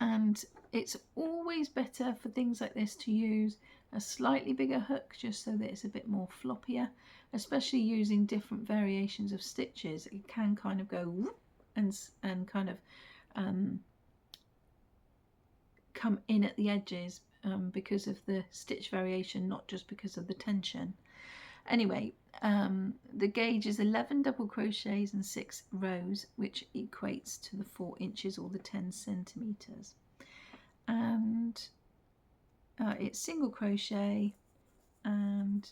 and it's always better for things like this to use a slightly bigger hook, just so that it's a bit more floppier, especially using different variations of stitches. It can kind of go whoop and kind of come in at the edges because of the stitch variation, not just because of the tension. Anyway, the gauge is 11 double crochets and 6 rows, which equates to the 4 inches or the 10 centimeters. And it's single crochet and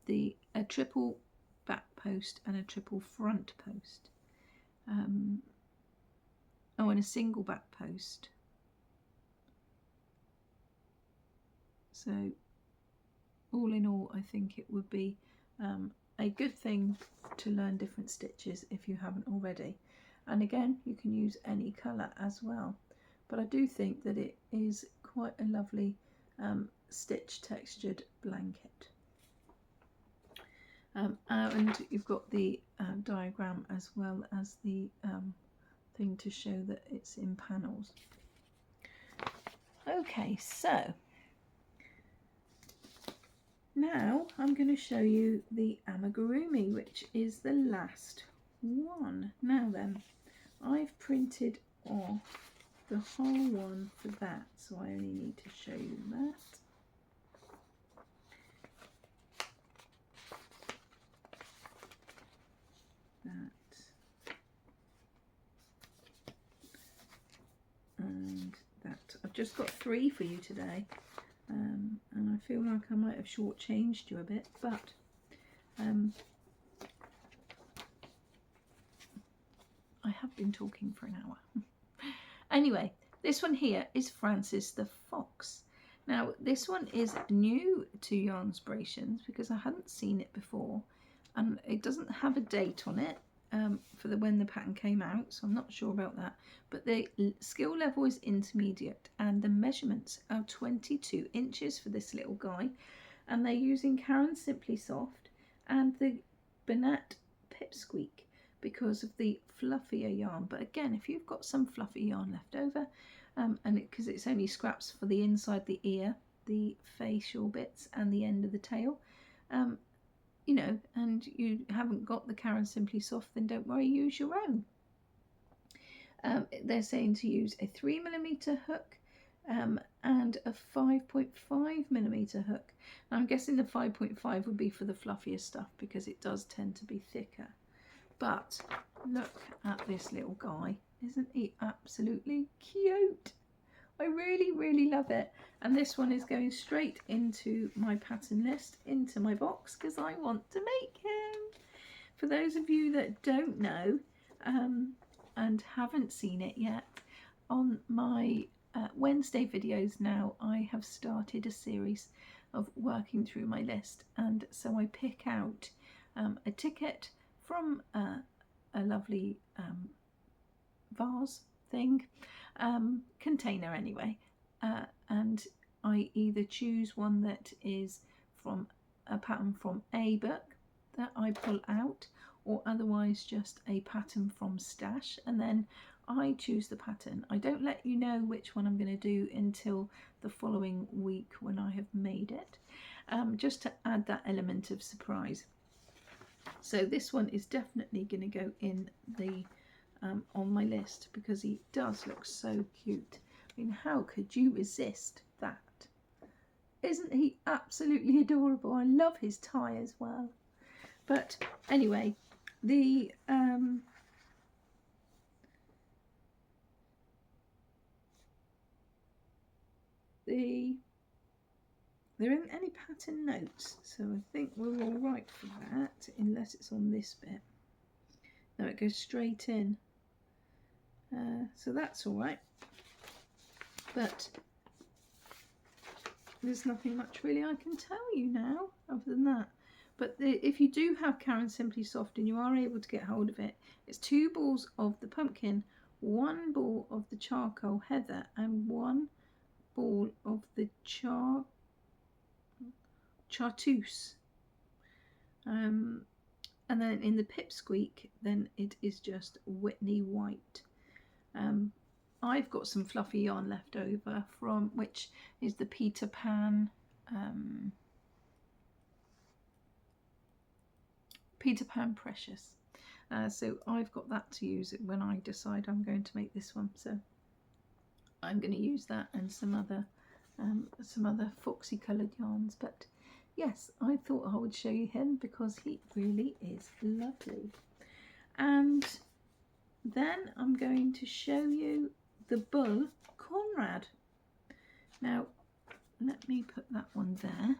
a triple back post and a triple front post. And a single back post. So all in all, I think it would be a good thing to learn different stitches if you haven't already. And again, you can use any colour as well. But I do think that it is quite a lovely stitch textured blanket. And you've got the diagram as well as the thing to show that it's in panels. Okay, so now I'm going to show you the amigurumi, which is the last one. Now then, I've printed off the whole one for that, so I only need to show you that. And that. I've just got 3 for you today. And I feel like I might have shortchanged you a bit, but I have been talking for an hour. Anyway, this one here is Francis the Fox. Now, this one is new to Yarnspirations because I hadn't seen it before, and it doesn't have a date on it for when the pattern came out, so I'm not sure about that. But the skill level is intermediate, and the measurements are 22 inches for this little guy, and they're using Karen Simply Soft and the Bernat Pipsqueak because of the fluffier yarn. But again, if you've got some fluffy yarn left over, and because it's only scraps for the inside the ear, the facial bits and the end of the tail, you know, and you haven't got the Karen Simply Soft, then don't worry, use your own. They're saying to use a 3mm hook and a 5.5mm hook. Now, I'm guessing the 5.5 would be for the fluffier stuff because it does tend to be thicker. But look at this little guy. Isn't he absolutely cute? I really, really love it. And this one is going straight into my pattern list, into my box, because I want to make him. For those of you that don't know and haven't seen it yet, on my Wednesday videos now, I have started a series of working through my list, and so I pick out a ticket from a lovely vase thing, container anyway, and I either choose one that is from a pattern from a book that I pull out, or otherwise just a pattern from stash, and then I choose the pattern. I don't let you know which one I'm going to do until the following week when I have made it, just to add that element of surprise. So this one is definitely going to go in the on my list because he does look so cute. I mean, how could you resist that? Isn't he absolutely adorable? I love his tie as well. But anyway, there isn't any pattern notes, so I think we're all right for that, unless it's on this bit. No, it goes straight in, so that's all right. But there's nothing much really I can tell you now other than that. But if you do have Karen Simply Soft and you are able to get hold of it, it's 2 balls of the pumpkin, 1 ball of the charcoal heather, and 1 ball of the chartreuse. And then in the pipsqueak, then it is just Whitney white. I've got some fluffy yarn left over from, which is the Peter Pan Precious. So I've got that to use when I decide I'm going to make this one. So I'm going to use that and some other foxy coloured yarns. But yes, I thought I would show you him because he really is lovely. And then I'm going to show you the bull Konrad. Now let me put that one there.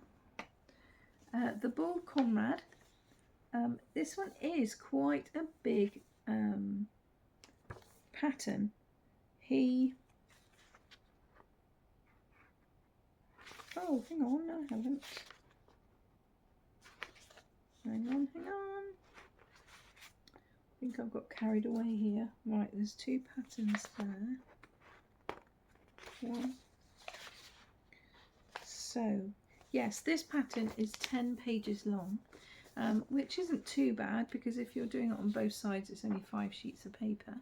The bull Konrad, this one is quite a big pattern. Oh, hang on, no, I haven't. Hang on. I think I've got carried away here. Right, there's 2 patterns there. One. So, yes, this pattern is 10 pages long, which isn't too bad because if you're doing it on both sides, it's only 5 sheets of paper.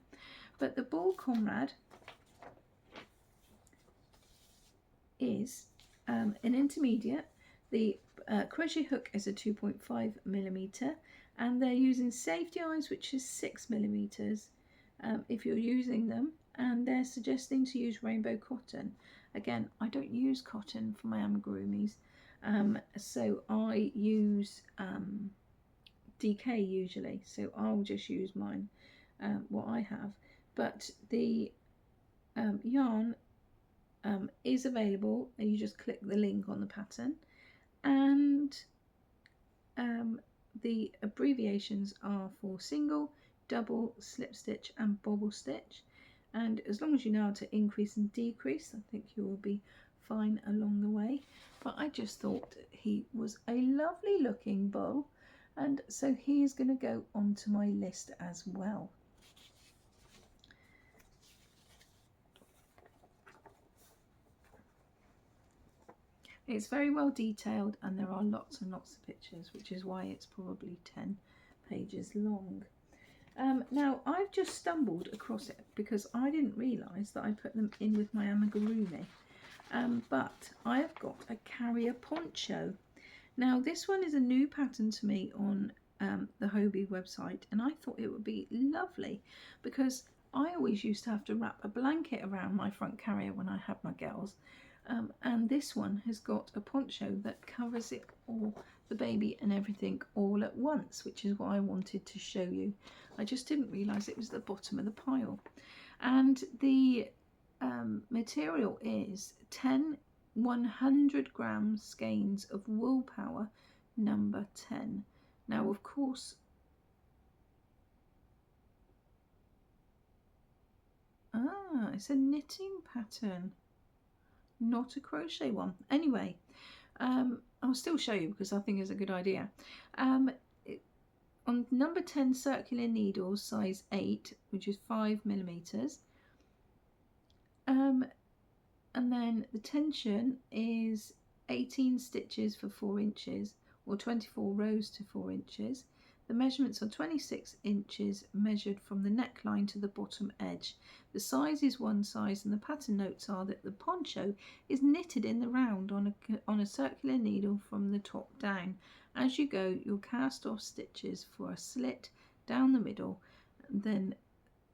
But the ball Konrad is an intermediate. The crochet hook is a 2.5mm, and they're using safety eyes, which is 6mm if you're using them, and they're suggesting to use rainbow cotton. Again, I don't use cotton for my amigurumis, so I use DK usually, so I'll just use mine, what I have. But the yarn is available, and you just click the link on the pattern, and the abbreviations are for single, double, slip stitch and bobble stitch, and as long as you know how to increase and decrease, I think you will be fine along the way. But I just thought he was a lovely looking bull, and so he is going to go onto my list as well. It's very well detailed, and there are lots and lots of pictures, which is why it's probably 10 pages long. Now, I've just stumbled across it because I didn't realise that I put them in with my amigurumi. But I have got a carrier poncho. Now, this one is a new pattern to me on the Hoodie website, and I thought it would be lovely because I always used to have to wrap a blanket around my front carrier when I had my girls. And this one has got a poncho that covers it all, the baby and everything, all at once, which is what I wanted to show you. I just didn't realise it was the bottom of the pile. And the material is 10 100-gram skeins of wool power number 10. Now, of course, Ah, it's a knitting pattern, not a crochet one. Anyway, I'll still show you because I think it's a good idea. On number 10 circular needles, size 8, which is 5mm, and then the tension is 18 stitches for 4 inches, or 24 rows to 4 inches. The measurements are 26 inches measured from the neckline to the bottom edge. The size is one size, and the pattern notes are that the poncho is knitted in the round on a circular needle from the top down. As you go, you'll cast off stitches for a slit down the middle, and then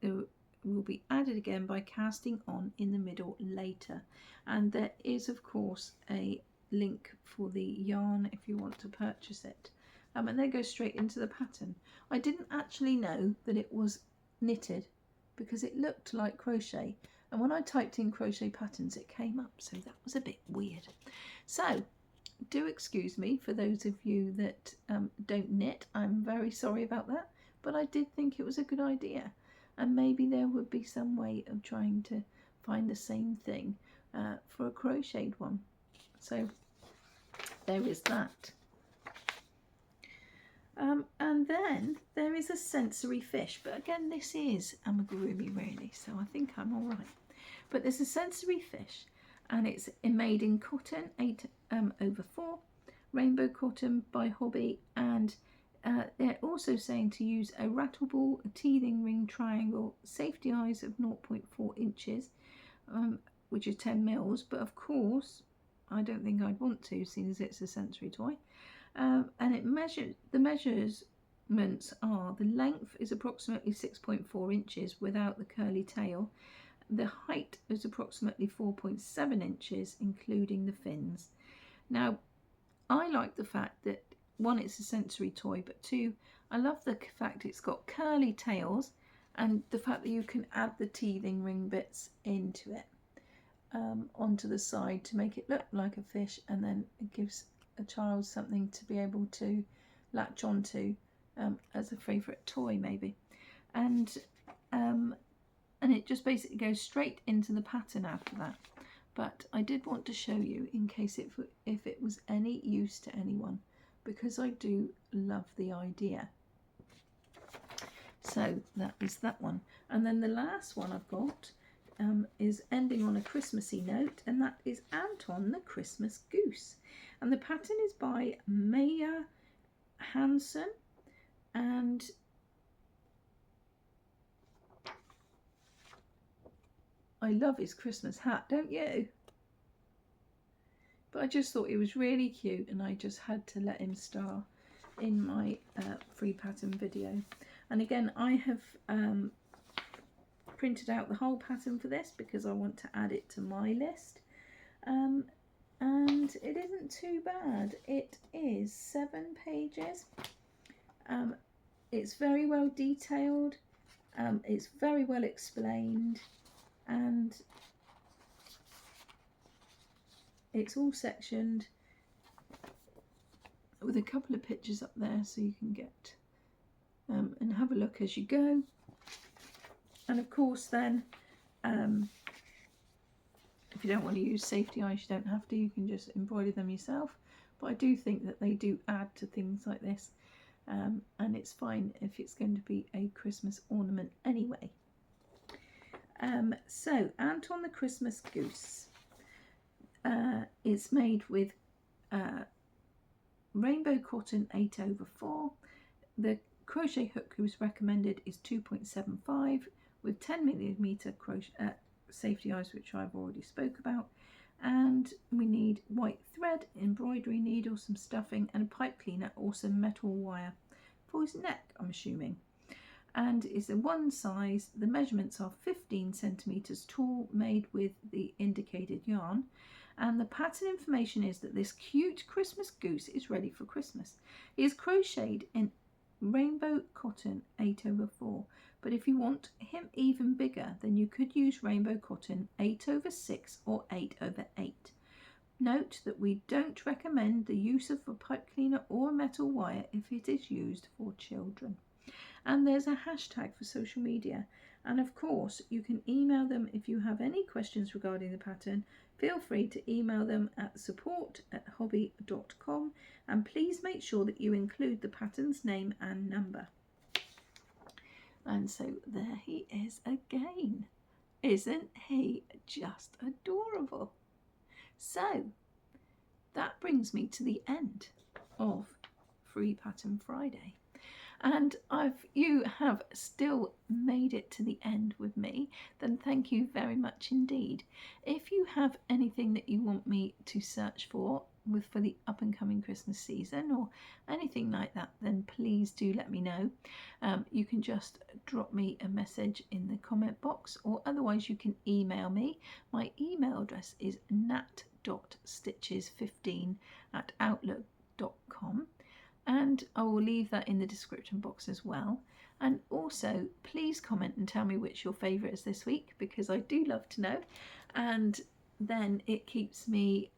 it will be added again by casting on in the middle later. And there is, of course, a link for the yarn if you want to purchase it. And then go straight into the pattern. I didn't actually know that it was knitted because it looked like crochet, and when I typed in crochet patterns it came up, so that was a bit weird. So do excuse me for those of you that don't knit. I'm very sorry about that, but I did think it was a good idea, and maybe there would be some way of trying to find the same thing for a crocheted one. So there is that. And then there is a sensory fish, but again this is amigurumi really, so I think I'm all right. But there's a sensory fish, and it's made in cotton 8/4, rainbow cotton by Hobby, and they're also saying to use a rattable teething ring triangle, safety eyes of 0.4 inches, which is 10 mils, but of course I don't think I'd want to, seeing as it's a sensory toy. And the measurements are, the length is approximately 6.4 inches without the curly tail. The height is approximately 4.7 inches, including the fins. Now, I like the fact that, one, it's a sensory toy, but two, I love the fact it's got curly tails, and the fact that you can add the teething ring bits into it, onto the side to make it look like a fish, and then it gives a child something to be able to latch onto as a favourite toy maybe, and it just basically goes straight into the pattern after that. But I did want to show you in case if it was any use to anyone, because I do love the idea. So that is that one, and then the last one I've got is ending on a Christmassy note, and that is Anton the Christmas Goose. And the pattern is by Maya Hansen, and I love his Christmas hat, don't you? But I just thought it was really cute, and I just had to let him star in my free pattern video. And again, I have printed out the whole pattern for this because I want to add it to my list. And it isn't too bad. It is 7 pages. It's very well detailed. It's very well explained, and it's all sectioned with a couple of pictures up there so you can get and have a look as you go. And of course then, if you don't want to use safety eyes, you don't have to, you can just embroider them yourself. But I do think that they do add to things like this, and it's fine if it's going to be a Christmas ornament anyway. So Anton the Christmas Goose, it's made with rainbow cotton 8/4. The crochet hook was recommended is 2.75 with 10mm crochet safety eyes, which I've already spoke about, and we need white thread, embroidery needle, some stuffing, and a pipe cleaner, or some metal wire for his neck, I'm assuming. And it's a one size. The measurements are 15 centimeters tall, made with the indicated yarn. And the pattern information is that this cute Christmas goose is ready for Christmas. It is crocheted in rainbow cotton 8/4, but if you want him even bigger, then you could use rainbow cotton 8/6 or 8/8. Note that we don't recommend the use of a pipe cleaner or a metal wire if it is used for children. And there's a hashtag for social media, And of course, you can email them if you have any questions regarding the pattern. Feel free to email them at support@hobby.com, and please make sure that you include the pattern's name and number. And so there he is again. Isn't he just adorable? So that brings me to the end of Free Pattern Friday. And if you have still made it to the end with me, then thank you very much indeed. If you have anything that you want me to search for the up and coming Christmas season or anything like that, then please do let me know. You can just drop me a message in the comment box, or otherwise you can email me. My email address is nat.stitches15@outlook.com. and I will leave that in the description box as well. And also please comment and tell me which your favourite is this week, because I do love to know, and then it keeps me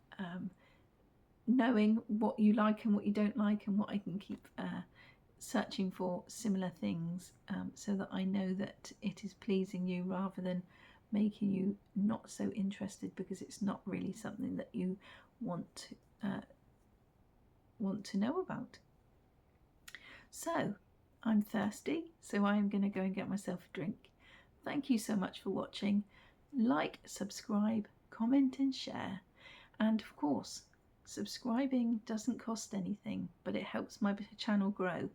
knowing what you like and what you don't like, and what I can keep searching for similar things, so that I know that it is pleasing you rather than making you not so interested because it's not really something that you want to know about. So I'm thirsty, so I'm going to go and get myself a drink. Thank you so much for watching. Like, subscribe, comment and share. And of course, subscribing doesn't cost anything, but it helps my channel grow.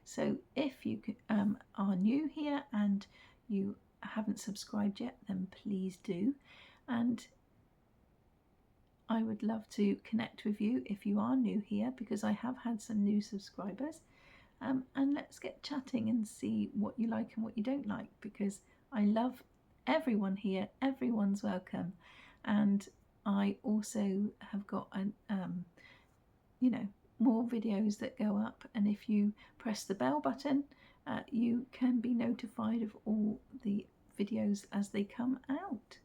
So if you are new here and you haven't subscribed yet, then please do. And I would love to connect with you if you are new here, because I have had some new subscribers. And let's get chatting and see what you like and what you don't like, because I love everyone here. Everyone's welcome. And I also have got more videos that go up, and if you press the bell button, you can be notified of all the videos as they come out.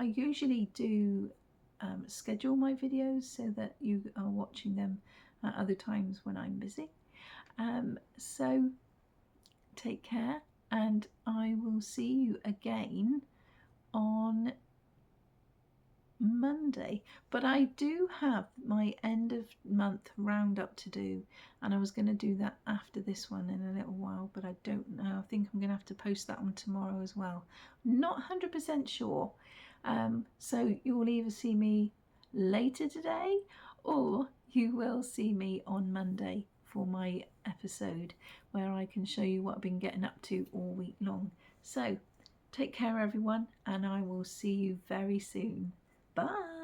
I usually do schedule my videos so that you are watching them at other times when I'm busy. So take care, and I will see you again on Monday. But I do have my end of month roundup to do, and I was going to do that after this one in a little while, but I don't know. I think I'm going to have to post that on tomorrow as well. Not 100% sure. So you will either see me later today, or you will see me on Monday for my episode where I can show you what I've been getting up to all week long. So take care everyone, and I will see you very soon. Bye.